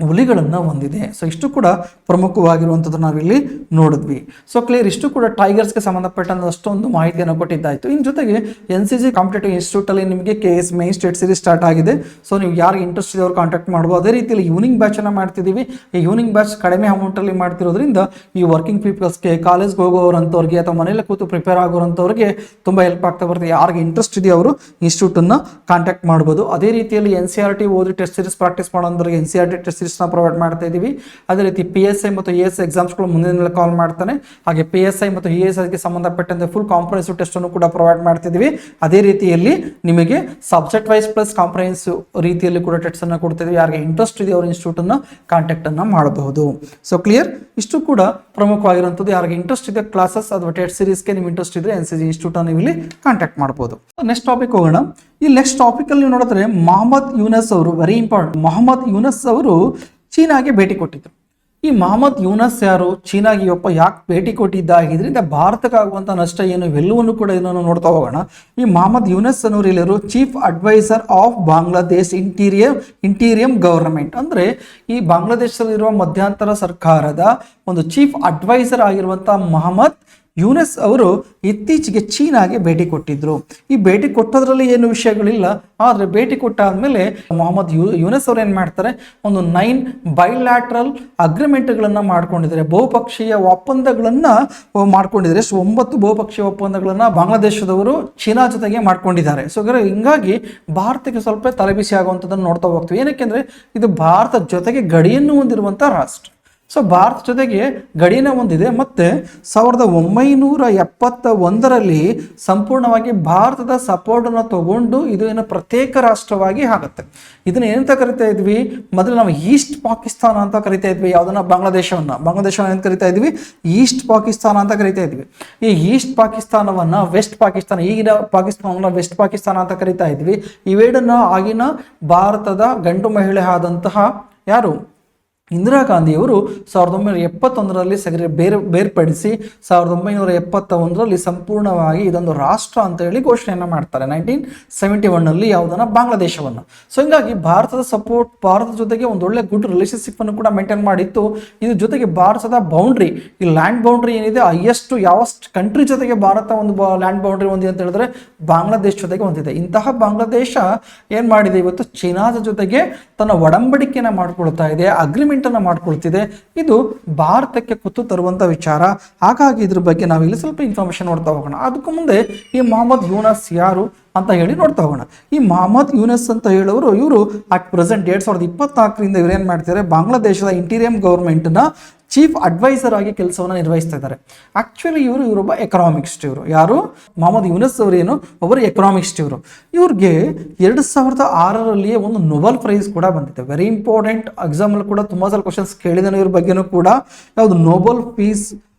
ಹುಲಿಗಳನ್ನು ಹೊಂದಿದೆ. ಸೊ ಇಷ್ಟು ಕೂಡ ಪ್ರಮುಖವಾಗಿರುವಂಥದ್ದು ನಾವಿಲ್ಲಿ ನೋಡಿದ್ವಿ. ಸೊ ಕ್ಲಿಯರ್, ಇಷ್ಟು ಕೂಡ ಟೈಗರ್ಸ್ಗೆ ಸಂಬಂಧಪಟ್ಟಂತ ಅಷ್ಟೊಂದು ಮಾಹಿತಿಯನ್ನು ಕೊಟ್ಟಿದ್ದಾಯಿತು. ಇನ್ನು ಜೊತೆಗೆ NCG ಕಾಂಪಿಟೇಟಿವ್ ಇನ್ಸ್ಟಿಟ್ಯೂಟಲ್ಲಿ ನಿಮಗೆ KS main state series start ಆಗಿದೆ. ಸೊ ನೀವು ಯಾರಿಗೆ ಇಂಟ್ರೆಸ್ಟ್ ಇದೆ ಅವ್ರು ಕಾಂಟ್ಯಾಕ್ಟ್ ಮಾಡ್ಬೋದು. ಅದೇ ರೀತಿಯಲ್ಲಿ ಈವ್ನಿಂಗ್ ಬ್ಯಾಚನ್ನು ಮಾಡ್ತಿದ್ದೀವಿ. ಈ ಈವ್ನಿಂಗ್ ಬ್ಯಾಚ್ ಕಡಿಮೆ ಅಮೌಂಟಲ್ಲಿ ಮಾಡ್ತಿರೋದ್ರಿಂದ ಈ ವರ್ಕಿಂಗ್ ಪೀಪಲ್ಸ್ಗೆ, ಕಾಲೇಜ್ಗೆ ಹೋಗೋರಂಥವ್ರಿಗೆ ಅಥವಾ ಮನೇಲಿ ಕೂತು ಪ್ರಿಪೇರ್ ಆಗೋರಂಥವ್ರಿಗೆ ತುಂಬ ಹೆಲ್ಪ್ ಆಗ್ತಾ ಬರುತ್ತೆ. ಯಾರಿಗೆ ಇಂಟ್ರೆಸ್ಟ್ ಇದೆಯೋ ಅವರು ಇನ್ಸ್ಟಿಟ್ಯೂಟನ್ನು ಕಾಂಟ್ಯಾಕ್ಟ್ ಮಾಡ್ಬೋದು. ಅದೇ ರೀತಿಯಲ್ಲಿ NCERT ಓದಿ ಟೆಸ್ಟ್ ಸೀರೀಸ್ ಪ್ರಾಕ್ಟೀಸ್ ಮಾಡೋಂಥವ್ರಿಗೆ NCERT ಟೆಸ್ಟ್ ಪ್ರೊವೈಡ್ ಮಾಡ್ತಾ ಇದ್ದೀವಿ. ಅದೇ ರೀತಿ PSI ಮತ್ತು ES ಎಕ್ಸಾಮ್ಸ್ಗಳು ಮುಂದಿನ ಕಾಲ್ ಮಾಡ್ತಾನೆ. ಹಾಗೆ PSI ಮತ್ತು ESಗೆ ಸಂಬಂಧಪಟ್ಟಂತೆ ಫುಲ್ ಕಾಂಪ್ರಹೆನ್ಸಿವ್ ಟೆಸ್ಟ್ ಅನ್ನು ಕೂಡ ಪ್ರೊವೈಡ್ ಮಾಡ್ತಿದ್ದೀವಿ. ಅದೇ ರೀತಿಯಲ್ಲಿ ನಿಮಗೆ ಸಬ್ಜೆಕ್ಟ್ ವೈಸ್ ಪ್ಲಸ್ ಕಾಂಪ್ರಹೆನ್ಸಿವ್ ರೀತಿಯಲ್ಲಿ ಕೂಡ ಟೆಸ್ಟ್ ಅನ್ನು ಕೊಡ್ತಿದ್ದೀವಿ. ಯಾರಿಗೆ ಇಂಟ್ರೆಸ್ಟ್ ಇದೆ ಅವರು ಇನ್ಸ್ಟಿಟ್ಯೂಟ್ ಅನ್ನ ಕಾಂಟ್ಯಾಕ್ಟ್ ಅನ್ನ ಮಾಡಬಹುದು. ಸೊ ಕ್ಲಿಯರ್, ಇಷ್ಟು ಕೂಡ ಪ್ರಮುಖವಾಗಿರುವಂಥದ್ದು. ಯಾರಿಗೆ ಇಂಟ್ರೆಸ್ಟ್ ಇದೆ ಕ್ಲಾಸಸ್ ಅಥವಾ ಟೆಸ್ಟ್ ಸೀರೀಸ್ಗೆ ನೀವು ಇಂಟ್ರೆಸ್ಟ್ ಇದ್ರೆ NCG ಇನ್ಸ್ಟಿಟ್ಯೂಟ್ ಅನ್ನು ಇಲ್ಲಿ ಕಾಂಟ್ಯಾಕ್ಟ್ ಮಾಡಬಹುದು. ನೆಕ್ಸ್ಟ್ ಟಾಪಿಕ್ ಹೋಗೋಣ. ಈ ನೆಕ್ಸ್ಟ್ ಟಾಪಿಕ್ ಅಲ್ಲಿ ನೀವು ನೋಡಿದ್ರೆ ಮೊಹಮ್ಮದ್ ಯೂನಸ್ ಅವರು, ವೆರಿ ಇಂಪಾರ್ಟೆಂಟ್. ಮೊಹಮ್ಮದ್ ಯೂನಸ್ ಅವರು ಚೀನಾಗೆ ಭೇಟಿ ಕೊಟ್ಟಿದ್ರು. ಈ ಮೊಹಮ್ಮದ್ ಯೂನಸ್ ಯಾರು, ಚೀನಾಗೆ ಯಾಕೆ ಭೇಟಿ ಕೊಟ್ಟಿದ್ದ, ಇದರಿಂದ ಭಾರತಕ್ಕಾಗುವಂಥ ನಷ್ಟ ಏನು, ಇವೆಲ್ಲವನ್ನು ಕೂಡ ಇದನ್ನು ನೋಡ್ತಾ ಹೋಗೋಣ. ಈ ಮೊಹಮ್ಮದ್ ಯೂನಸ್ ಅನ್ನೋರು ಎಲ್ಲರೂ chief advisor of Bangladesh interim government. ಅಂದರೆ ಈ ಬಾಂಗ್ಲಾದೇಶದಲ್ಲಿರುವ ಮಧ್ಯಂತರ ಸರ್ಕಾರದ ಒಂದು ಚೀಫ್ ಅಡ್ವೈಸರ್ ಆಗಿರುವಂಥ ಮೊಹಮ್ಮದ್ ಯೂನಸ್ ಅವರು ಇತ್ತೀಚೆಗೆ ಚೀನಾಗೆ ಭೇಟಿ ಕೊಟ್ಟಿದ್ರು. ಈ ಭೇಟಿ ಕೊಟ್ಟೋದ್ರಲ್ಲಿ ಏನು ವಿಷಯಗಳಿಲ್ಲ, ಆದರೆ ಭೇಟಿ ಕೊಟ್ಟಾದ್ಮೇಲೆ ಮೊಹಮ್ಮದ್ ಯೂನಸ್ ಅವರು ಏನು ಮಾಡ್ತಾರೆ, ಒಂದು 9 ಬೈಲ್ಯಾಟ್ರಲ್ ಅಗ್ರಿಮೆಂಟ್ಗಳನ್ನು ಮಾಡ್ಕೊಂಡಿದ್ದಾರೆ, ಬಹುಪಕ್ಷೀಯ ಒಪ್ಪಂದಗಳನ್ನು ಮಾಡ್ಕೊಂಡಿದ್ದಾರೆ. 9 ಬಹುಪಕ್ಷೀಯ ಒಪ್ಪಂದಗಳನ್ನು ಬಾಂಗ್ಲಾದೇಶದವರು ಚೀನಾ ಜೊತೆಗೆ ಮಾಡ್ಕೊಂಡಿದ್ದಾರೆ. ಸೊ ಹಿಂಗಾಗಿ ಭಾರತಕ್ಕೆ ಸ್ವಲ್ಪ ತಲೆಬಿಸಿ ಆಗುವಂಥದ್ದನ್ನು ನೋಡ್ತಾ ಹೋಗ್ತೀವಿ. ಏನಕ್ಕೆ ಅಂದರೆ ಇದು ಭಾರತ ಜೊತೆಗೆ ಗಡಿಯನ್ನು ಹೊಂದಿರುವಂಥ ರಾಷ್ಟ್ರ. ಸೊ ಭಾರತ ಜೊತೆಗೆ ಗಡಿನ ಹೊಂದಿದೆ. ಮತ್ತು 1971ರಲ್ಲಿ ಸಂಪೂರ್ಣವಾಗಿ ಭಾರತದ ಸಪೋರ್ಟನ್ನು ತಗೊಂಡು ಇದು ಏನು ಪ್ರತ್ಯೇಕ ರಾಷ್ಟ್ರವಾಗಿ ಆಗುತ್ತೆ. ಇದನ್ನ ಏನಂತ ಕರಿತಾ ಇದ್ವಿ, ಮೊದಲು ನಾವು ಈಸ್ಟ್ ಪಾಕಿಸ್ತಾನ ಅಂತ ಕರಿತಾ ಇದ್ವಿ. ಯಾವುದನ್ನ ಬಾಂಗ್ಲಾದೇಶವನ್ನು ಏನು ಕರಿತಾ ಇದ್ವಿ, ಈಸ್ಟ್ ಪಾಕಿಸ್ತಾನ ಅಂತ ಕರಿತಾ ಇದ್ವಿ. ಈ ಈಸ್ಟ್ ಪಾಕಿಸ್ತಾನವನ್ನ ವೆಸ್ಟ್ ಪಾಕಿಸ್ತಾನ, ಈಗಿನ ಪಾಕಿಸ್ತಾನವನ್ನ ವೆಸ್ಟ್ ಪಾಕಿಸ್ತಾನ ಅಂತ ಕರಿತಾ ಇದ್ವಿ. ಇವೆರಡನ್ನ ಆಗಿನ ಭಾರತದ ಗಂಡು ಮಹಿಳೆ ಆದಂತಹ ಯಾರು ಇಂದಿರಾ ಗಾಂಧಿಯವರು 1971ರಲ್ಲಿ ಬೇರ್ಪಡಿಸಿ 1971ರಲ್ಲಿ ಸಂಪೂರ್ಣವಾಗಿ ಇದೊಂದು ರಾಷ್ಟ್ರ ಅಂತ ಹೇಳಿ ಘೋಷಣೆಯನ್ನು ಮಾಡ್ತಾರೆ 1971ನಲ್ಲಿ ಯಾವುದನ್ನ ಬಾಂಗ್ಲಾದೇಶವನ್ನು. ಸೊ ಹೀಗಾಗಿ ಭಾರತದ ಜೊತೆಗೆ ಒಂದೊಳ್ಳೆ ಗುಡ್ ರಿಲೇಶನ್ಶಿಪ್ ಅನ್ನು ಕೂಡ ಮೇಂಟೈನ್ ಮಾಡಿತ್ತು. ಇದ್ರ ಜೊತೆಗೆ ಭಾರತದ ಬೌಂಡ್ರಿ, ಈ ಲ್ಯಾಂಡ್ ಬೌಂಡ್ರಿ ಏನಿದೆ ಹೈಯೆಸ್ಟ್ ಯಾವ ಕಂಟ್ರಿ ಜೊತೆಗೆ ಭಾರತ ಒಂದು ಲ್ಯಾಂಡ್ ಬೌಂಡ್ರಿ ಹೊಂದಿದೆ ಅಂತ ಹೇಳಿದ್ರೆ ಬಾಂಗ್ಲಾದೇಶ ಜೊತೆಗೆ ಹೊಂದಿದೆ. ಇಂತಹ ಬಾಂಗ್ಲಾದೇಶ ಏನ್ ಮಾಡಿದೆ, ಇವತ್ತು ಚೀನಾದ ಜೊತೆಗೆ ತನ್ನ ಒಡಂಬಡಿಕೆಯನ್ನು ಮಾಡ್ಕೊಳ್ತಾ ಇದೆ, ಅಗ್ರಿಮೆಂಟ್ ಅನ್ನು ಮಾಡ್ಕೊಳ್ತಿದೆ. ಇದು ಭಾರತಕ್ಕೆ ಕುತ್ತು ತರುವಂತ ವಿಚಾರ. ಹಾಗಾಗಿ ಇದ್ರ ಬಗ್ಗೆ ನಾವು ಇಲ್ಲಿ ಸ್ವಲ್ಪ ಇನ್ಫಾರ್ಮೇಶನ್ ನೋಡ್ತಾ ಹೋಗೋಣ. ಅದಕ್ಕೂ ಮುಂದೆ ಈ ಮೊಹಮ್ಮದ್ ಯೂನಸ್ ಯಾರು ಅಂತ ಹೇಳಿ ನೋಡ್ತಾ ಹೋಗೋಣ. ಈ ಮೊಹಮ್ಮದ್ ಯೂನಸ್ ಅಂತ ಹೇಳೋರು, ಇವರು ಅಟ್ ಪ್ರೆಸೆಂಟ್ 2024ರಿಂದ ಇವ್ರು ಏನ್ ಮಾಡ್ತಾರೆ, ಬಾಂಗ್ಲಾದೇಶದ ಇಂಟೀರಿಯಂ ಗವರ್ಮೆಂಟ್ನ ಚೀಫ್ ಅಡ್ವೈಸರ್ ಆಗಿ ಕೆಲಸವನ್ನು ನಿರ್ವಹಿಸ್ತಾ ಇದ್ದಾರೆ. ಆಕ್ಚುಲಿ ಇವರೊಬ್ಬ ಎಕನಾಮಿಕ್ಸ್ಟ್. ಇವರು ಯಾರು, ಮೊಹಮ್ಮದ್ ಯೂನಸ್ ಅವರೇನು ಒಬ್ಬರು ಎಕನಾಮಿಕ್ಸ್ಟ್. ಇವ್ರಿಗೆ 2006ರಲ್ಲಿಯೇ ಒಂದು ನೊಬೆಲ್ ಪ್ರೈಸ್ ಕೂಡ ಬಂದಿದೆ. ವೆರಿ ಇಂಪಾರ್ಟೆಂಟ್, ಎಕ್ಸಾಮ್ ಕೂಡ ತುಂಬಾ ಸಲ ಕ್ವಶನ್ಸ್ ಕೇಳಿದಾನೆ ಇವ್ರ ಬಗ್ಗೆನೂ ಕೂಡ. ಯಾವುದು, ನೊಬೆಲ್ ಪೀಸ್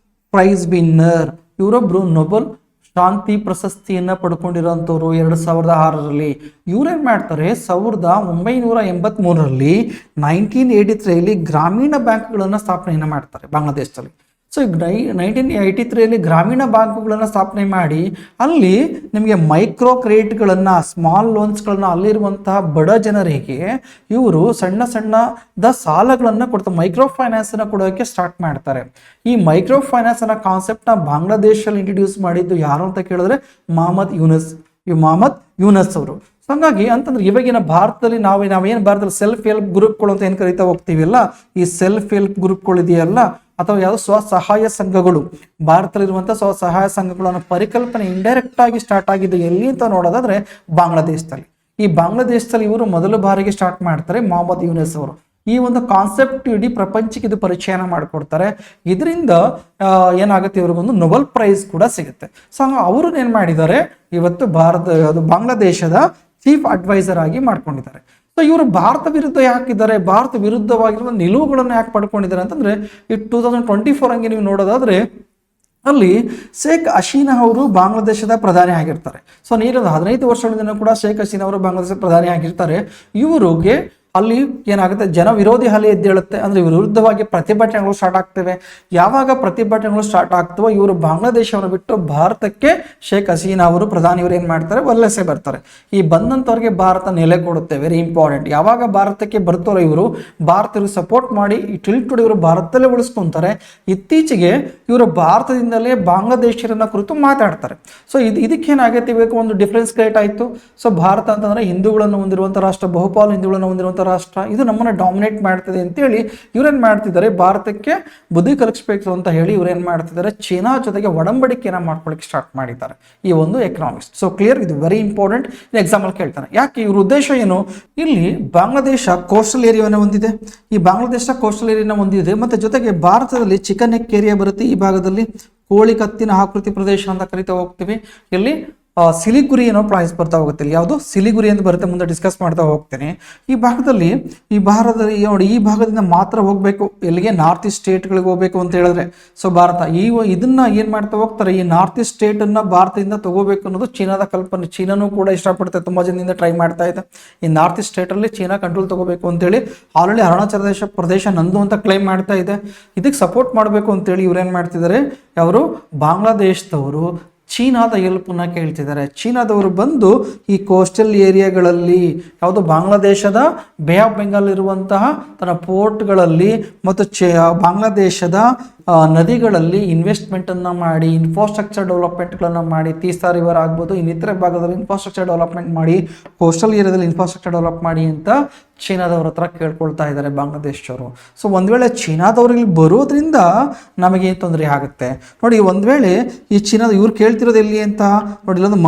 ಪ್ರೈಸ್ ವಿನ್ನರ್. ಇವರೊಬ್ರು ನೊಬೆಲ್ ಶಾಂತಿ ಪ್ರಶಸ್ತಿಯನ್ನ ಪಡ್ಕೊಂಡಿರೋಂಥವ್ರು 2006ರಲ್ಲಿ. ಇವ್ರೇನ್ ಮಾಡ್ತಾರೆ, 1983ರಲ್ಲಿ 1983ರಲ್ಲಿ ಗ್ರಾಮೀಣ ಬ್ಯಾಂಕ್ಗಳನ್ನು ಸ್ಥಾಪನೆಯನ್ನು ಮಾಡ್ತಾರೆ ಬಾಂಗ್ಲಾದೇಶದಲ್ಲಿ. ಸೊ ಈಗ 1983ರಲ್ಲಿ ಗ್ರಾಮೀಣ ಬ್ಯಾಂಕುಗಳನ್ನು ಸ್ಥಾಪನೆ ಮಾಡಿ ಅಲ್ಲಿ ನಿಮಗೆ ಮೈಕ್ರೋ ಕ್ರೆಡಿಟ್ಗಳನ್ನು, ಸ್ಮಾಲ್ ಲೋನ್ಸ್ಗಳನ್ನು ಅಲ್ಲಿರುವಂತಹ ಬಡ ಜನರಿಗೆ ಇವರು ಸಣ್ಣದ ಸಾಲಗಳನ್ನು ಕೊಡ್ತಾರೆ, ಮೈಕ್ರೋ ಫೈನಾನ್ಸನ್ನು ಕೊಡೋಕ್ಕೆ ಸ್ಟಾರ್ಟ್ ಮಾಡ್ತಾರೆ. ಈ ಮೈಕ್ರೋ ಫೈನಾನ್ಸ್ ಅನ್ನೋ ಕಾನ್ಸೆಪ್ಟ್ನ ಬಾಂಗ್ಲಾದೇಶಲ್ಲಿ ಇಂಟ್ರಡ್ಯೂಸ್ ಮಾಡಿದ್ದು ಯಾರು ಅಂತ ಕೇಳಿದ್ರೆ ಮೊಹಮ್ಮದ್ ಯೂನಸ್ ಅವರು. ಹಾಗಾಗಿ ಅಂತಂದ್ರೆ ಇವಾಗಿನ ಭಾರತದಲ್ಲಿ ನಾವೇನು ಭಾರತದಲ್ಲಿ ಸೆಲ್ಫ್ ಹೆಲ್ಪ್ ಗ್ರೂಪ್ಗಳು ಅಂತ ಏನು ಕರಿತಾ ಹೋಗ್ತೀವಲ್ಲ, ಈ ಸೆಲ್ಫ್ ಹೆಲ್ಪ್ ಗ್ರೂಪ್ಗಳು ಇದೆಯಲ್ಲ, ಅಥವಾ ಯಾವುದೋ ಸ್ವಸಹಾಯ ಸಂಘಗಳು, ಭಾರತದಲ್ಲಿರುವಂಥ ಸ್ವಸಹಾಯ ಸಂಘಗಳು ಅನ್ನೋ ಪರಿಕಲ್ಪನೆ ಇಂಡೈರೆಕ್ಟ್ ಆಗಿ ಸ್ಟಾರ್ಟ್ ಆಗಿದೆ ಎಲ್ಲಿ ಅಂತ ನೋಡೋದಾದ್ರೆ ಬಾಂಗ್ಲಾದೇಶದಲ್ಲಿ. ಈ ಬಾಂಗ್ಲಾದೇಶದಲ್ಲಿ ಇವರು ಮೊದಲ ಬಾರಿಗೆ ಸ್ಟಾರ್ಟ್ ಮಾಡ್ತಾರೆ ಮೊಹಮ್ಮದ್ ಯೂನಸ್ ಅವರು. ಈ ಒಂದು ಕಾನ್ಸೆಪ್ಟ್ ಇಡೀ ಪ್ರಪಂಚಕ್ಕೆ ಇದು ಪರಿಚಯನ ಮಾಡಿಕೊಡ್ತಾರೆ. ಇದರಿಂದ ಏನಾಗುತ್ತೆ, ಇವ್ರಿಗೊಂದು ನೊಬೆಲ್ ಪ್ರೈಸ್ ಕೂಡ ಸಿಗುತ್ತೆ. ಸೊ ಅವರು ಏನ್ ಮಾಡಿದ್ದಾರೆ, ಇವತ್ತು ಬಾಂಗ್ಲಾದೇಶದ ಚೀಫ್ ಅಡ್ವೈಸರ್ ಆಗಿ ಮಾಡ್ಕೊಂಡಿದ್ದಾರೆ. ಸೊ ಇವರು ಭಾರತ ವಿರುದ್ಧ ಯಾಕಿದ್ದಾರೆ, ಭಾರತ ವಿರುದ್ಧವಾಗಿರೋ ನಿಲುವುಗಳನ್ನು ಯಾಕೆ ಪಡ್ಕೊಂಡಿದ್ದಾರೆ ಅಂತಂದ್ರೆ, ಈ 2024 ಹಂಗೆ ನೀವು ನೋಡೋದಾದ್ರೆ ಅಲ್ಲಿ ಶೇಖ್ ಹಸೀನಾ ಅವರು ಬಾಂಗ್ಲಾದೇಶದ ಪ್ರಧಾನಿ ಆಗಿರ್ತಾರೆ. ಸೊ 15 ವರ್ಷಗಳಿಂದ ಕೂಡ ಶೇಖ್ ಹಸೀನಾ ಅವರು ಬಾಂಗ್ಲಾದೇಶದ ಪ್ರಧಾನಿ ಆಗಿರ್ತಾರೆ. ಇವರಿಗೆ ಅಲ್ಲಿ ಏನಾಗುತ್ತೆ, ಜನ ವಿರೋಧಿ ಅಲೆ ಎದ್ದೇಳುತ್ತೆ. ಅಂದ್ರೆ ವಿರುದ್ಧವಾಗಿ ಪ್ರತಿಭಟನೆಗಳು ಸ್ಟಾರ್ಟ್ ಆಗ್ತವೆ. ಯಾವಾಗ ಪ್ರತಿಭಟನೆಗಳು ಸ್ಟಾರ್ಟ್ ಆಗ್ತವೋ ಇವರು ಬಾಂಗ್ಲಾದೇಶವನ್ನು ಬಿಟ್ಟು ಭಾರತಕ್ಕೆ ಶೇಖ್ ಹಸೀನಾ ಅವರು ಪ್ರಧಾನಿಯವರು ಏನ್ ಮಾಡ್ತಾರೆ, ವಲಸೆ ಬರ್ತಾರೆ. ಈ ಬಂದಂತವ್ರಿಗೆ ಭಾರತ ನೆಲೆ ಕೊಡುತ್ತೆ. Very important. ಯಾವಾಗ ಭಾರತಕ್ಕೆ ಬರ್ತಾರೋ ಇವರು ಭಾರತಕ್ಕೆ ಸಪೋರ್ಟ್ ಮಾಡಿ ಈ ಟಿಲ್ಟುಡ್ ಇವರು ಭಾರತದಲ್ಲೇ ಉಳಿಸ್ಕೊಂತಾರೆ. ಇತ್ತೀಚೆಗೆ ಇವರು ಭಾರತದಿಂದಲೇ ಬಾಂಗ್ಲಾದೇಶರನ್ನ ಕುರಿತು ಮಾತಾಡ್ತಾರೆ. ಸೊ ಇದಕ್ಕೇನಾಗೈತೆ, ಇವಾಗ ಒಂದು ಡಿಫ್ರೆನ್ಸ್ ಕ್ರಿಯೇಟ್ ಆಯ್ತು. ಸೊ ಭಾರತ ಅಂತಂದ್ರೆ ಹಿಂದೂಗಳನ್ನು ಹೊಂದಿರುವಂಥ ರಾಷ್ಟ್ರ, ಬಹುಪಾಲು ಹಿಂದೂಗಳನ್ನು ಹೊಂದಿರುವಂಥ ರಾಷ್ಟ್ರ, ಇದು ನಮ್ಮನ್ನ ಡಾಮಿನೇಟ್ ಮಾಡ್ತಿದೆ ಅಂತೇಳಿ ಇವ್ರೇನ್ ಮಾಡ್ತಿದ್ದಾರೆ, ಭಾರತಕ್ಕೆ ಬುದ್ಧಿ ಕಲಿಸ್ಬೇಕು ಅಂತ ಹೇಳಿ ಇವ್ರೇನ್ ಮಾಡ್ತಿದ್ದಾರೆ, ಚೀನಾ ಜೊತೆಗೆ ಒಡಂಬಡಿಕೆಯನ್ನ ಮಾಡ್ಕೊಳ್ಳಿಕ್ಕೆ ಸ್ಟಾರ್ಟ್ ಮಾಡಿದ್ದಾರೆ ಈ ಒಂದು ಎಕನಾಮಿಕ್ಸ್. ಸೊ ಕ್ಲಿಯರ್, ಇದು ವೆರಿ ಇಂಪಾರ್ಟೆಂಟ್. ಎಕ್ಸಾಂಪಲ್ ಕೇಳ್ತಾನೆ, ಯಾಕೆ ಇವ್ರ ಉದ್ದೇಶ ಏನು, ಇಲ್ಲಿ ಬಾಂಗ್ಲಾದೇಶ ಕೋಸ್ಟಲ್ ಏರಿಯಾವನ್ನು ಹೊಂದಿದೆ, ಈ ಬಾಂಗ್ಲಾದೇಶ ಕೋಸ್ಟಲ್ ಏರಿಯಾನ ಹೊಂದಿದೆ, ಮತ್ತೆ ಜೊತೆಗೆ ಭಾರತದಲ್ಲಿ ಚಿಕನ್ ನೆಕ್ ಏರಿಯಾ ಬರುತ್ತೆ. ಈ ಭಾಗದಲ್ಲಿ ಕೋಳಿ ಕತ್ತಿನ ಆಕೃತಿ ಪ್ರದೇಶ ಅಂತ ಕರಿತಾ ಹೋಗ್ತೀವಿ. ಇಲ್ಲಿ ಸಿಲಿಗುರಿ ಏನೋ ಪ್ರಾಯಿಸ್ ಬರ್ತಾ ಹೋಗುತ್ತೆ. ಇಲ್ಲಿ ಯಾವುದು ಸಿಲಿಗುರಿ ಅಂತ ಬರುತ್ತೆ, ಮುಂದೆ ಡಿಸ್ಕಸ್ ಮಾಡ್ತಾ ಹೋಗ್ತೇನೆ. ಈ ಭಾಗದಲ್ಲಿ ನೋಡಿ, ಈ ಭಾಗದಿಂದ ಮಾತ್ರ ಹೋಗ್ಬೇಕು ಎಲ್ಲಿಗೆ, ನಾರ್ತ್ ಈಸ್ಟ್ ಸ್ಟೇಟ್ಗಳಿಗೆ ಹೋಗ್ಬೇಕು ಅಂತ ಹೇಳಿದ್ರೆ. ಸೊ ಭಾರತ ಇದನ್ನ ಏನ್ ಮಾಡ್ತಾ ಹೋಗ್ತಾರೆ, ಈ ನಾರ್ತ್ ಈಸ್ಟ್ ಸ್ಟೇಟ್ ಅನ್ನ ಭಾರತದಿಂದ ತಗೋಬೇಕು ಅನ್ನೋದು ಚೀನಾದ ಕಲ್ಪನೆ. ಚೀನಾನು ಕೂಡ ಇಷ್ಟಪಡುತ್ತೆ, ತುಂಬಾ ಜನದಿಂದ ಟ್ರೈ ಮಾಡ್ತಾ ಇದೆ. ಈ ನಾರ್ತ್ ಈಸ್ಟ್ ಸ್ಟೇಟ್ ಅಲ್ಲಿ ಚೀನಾ ಕಂಟ್ರೋಲ್ ತಗೋಬೇಕು ಅಂತೇಳಿ ಆಲ್ರೆಡಿ ಅರುಣಾಚಲ ಪ್ರದೇಶ ನಂದು ಅಂತ ಕ್ಲೈಮ್ ಮಾಡ್ತಾ ಇದೆ. ಇದಕ್ಕೆ ಸಪೋರ್ಟ್ ಮಾಡಬೇಕು ಅಂತೇಳಿ ಇವ್ರೇನ್ ಮಾಡ್ತಿದ್ದಾರೆ, ಅವರು ಬಾಂಗ್ಲಾದೇಶದವರು ಚೀನಾದ ಹೆಲ್ಪನ್ನ ಕೇಳ್ತಿದ್ದಾರೆ. ಚೀನಾದವರು ಬಂದು ಈ ಕೋಸ್ಟಲ್ ಏರಿಯಾಗಳಲ್ಲಿ, ಯಾವುದು ಬಾಂಗ್ಲಾದೇಶದ ಬೇ ಆಫ್ ಬೆಂಗಾಲ್ ಇರುವಂತಹ ತನ್ನ ಪೋರ್ಟ್ಗಳಲ್ಲಿ ಮತ್ತು ಬಾಂಗ್ಲಾದೇಶದ ನದಿಗಳಲ್ಲಿ ಇನ್ವೆಸ್ಟ್ಮೆಂಟ್ ಅನ್ನ ಮಾಡಿ, ಇನ್ಫ್ರಾಸ್ಟ್ರಕ್ಚರ್ ಡೆವಲಪ್ಮೆಂಟ್ಗಳನ್ನು ಮಾಡಿ, ತೀಸ್ತಾ ರಿವರ್ ಆಗ್ಬೋದು, ಇನ್ನಿತರೆ ಭಾಗದಲ್ಲಿ ಇನ್ಫ್ರಾಸ್ಟ್ರಕ್ಚರ್ ಡೆವಲಪ್ಮೆಂಟ್ ಮಾಡಿ, ಕೋಸ್ಟಲ್ ಏರಿಯಾದಲ್ಲಿ ಇನ್ಫ್ರಾಸ್ಟ್ರಕ್ಚರ್ ಡೆವಲಪ್ ಮಾಡಿ ಅಂತ ಚೀನಾದವ್ರ ಹತ್ರ ಕೇಳ್ಕೊಳ್ತಾ ಇದ್ದಾರೆ ಬಾಂಗ್ಲಾದೇಶವರು. ಸೊ ಒಂದ್ ವೇಳೆ ಚೀನಾದವ್ರು ಇಲ್ಲಿ ಬರೋದ್ರಿಂದ ನಮಗೆ ತೊಂದರೆ ಆಗುತ್ತೆ ನೋಡಿ. ಒಂದ್ ವೇಳೆ ಈ ಚೀನಾದ ಇವ್ರು ಕೇಳ್ತಿರೋದು ಎಲ್ಲಿ ಅಂತ ನೋಡಿ, ಇಲ್ಲೊಂದು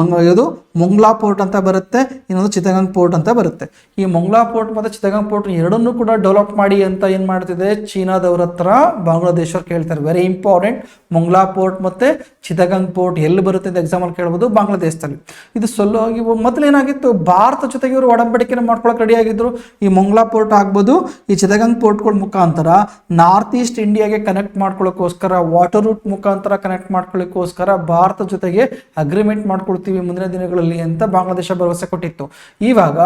ಮೊಂಗ್ಲಾ ಪೋರ್ಟ್ ಅಂತ ಬರುತ್ತೆ, ಇನ್ನೊಂದು ಚಿತ್ತಗಾಂಗ್ ಪೋರ್ಟ್ ಅಂತ ಬರುತ್ತೆ. ಈ ಮೊಂಗ್ಲಾ ಪೋರ್ಟ್ ಮತ್ತು ಚಿತ್ತಗಾಂಗ್ ಪೋರ್ಟ್ ಎರಡನ್ನೂ ಕೂಡ ಡೆವಲಪ್ ಮಾಡಿ ಅಂತ ಏನ್ ಮಾಡ್ತಿದೆ ಚೀನಾದವ್ರ ಹತ್ರ ಬಾಂಗ್ಲಾದೇಶವ್ರು ಕೇಳ್ತಿದ್ದಾರೆ. ಕರೀತಾರೆ. Very important. ಮೊಂಗ್ಲಾ ಪೋರ್ಟ್ ಮತ್ತು ಚಿತ್ತಗಾಂಗ್ ಪೋರ್ಟ್ ಎಲ್ಲಿ ಬರುತ್ತೆ ಅಂತ ಎಕ್ಸಾಂಪಲ್ ಕೇಳ್ಬೋದು, ಬಾಂಗ್ಲಾದೇಶದಲ್ಲಿ. ಇದು ಮೊದಲೇನಾಗಿತ್ತು, ಭಾರತ ಜೊತೆಗೆ ಇವರು ಒಡಂಬಡಿಕೆನ ಮಾಡ್ಕೊಳಕ್ಕೆ ರೆಡಿ ಆಗಿದ್ರು. ಈ ಮೊಂಗ್ಲಾ ಪೋರ್ಟ್ ಆಗ್ಬೋದು, ಈ ಚಿತ್ತಗಾಂಗ್ ಪೋರ್ಟ್ಗಳ ಮುಖಾಂತರ ನಾರ್ತ್ ಈಸ್ಟ್ ಇಂಡಿಯಾಗೆ ಕನೆಕ್ಟ್ ಮಾಡ್ಕೊಳ್ಳೋಕ್ಕೋಸ್ಕರ, ವಾಟರ್ ರೂಟ್ ಮುಖಾಂತರ ಕನೆಕ್ಟ್ ಮಾಡ್ಕೊಳ್ಳೋಕ್ಕೋಸ್ಕರ ಭಾರತ ಜೊತೆಗೆ ಅಗ್ರಿಮೆಂಟ್ ಮಾಡ್ಕೊಳ್ತೀವಿ ಮುಂದಿನ ದಿನಗಳಲ್ಲಿ ಅಂತ ಬಾಂಗ್ಲಾದೇಶ ಭರವಸೆ ಕೊಟ್ಟಿತ್ತು. ಇವಾಗ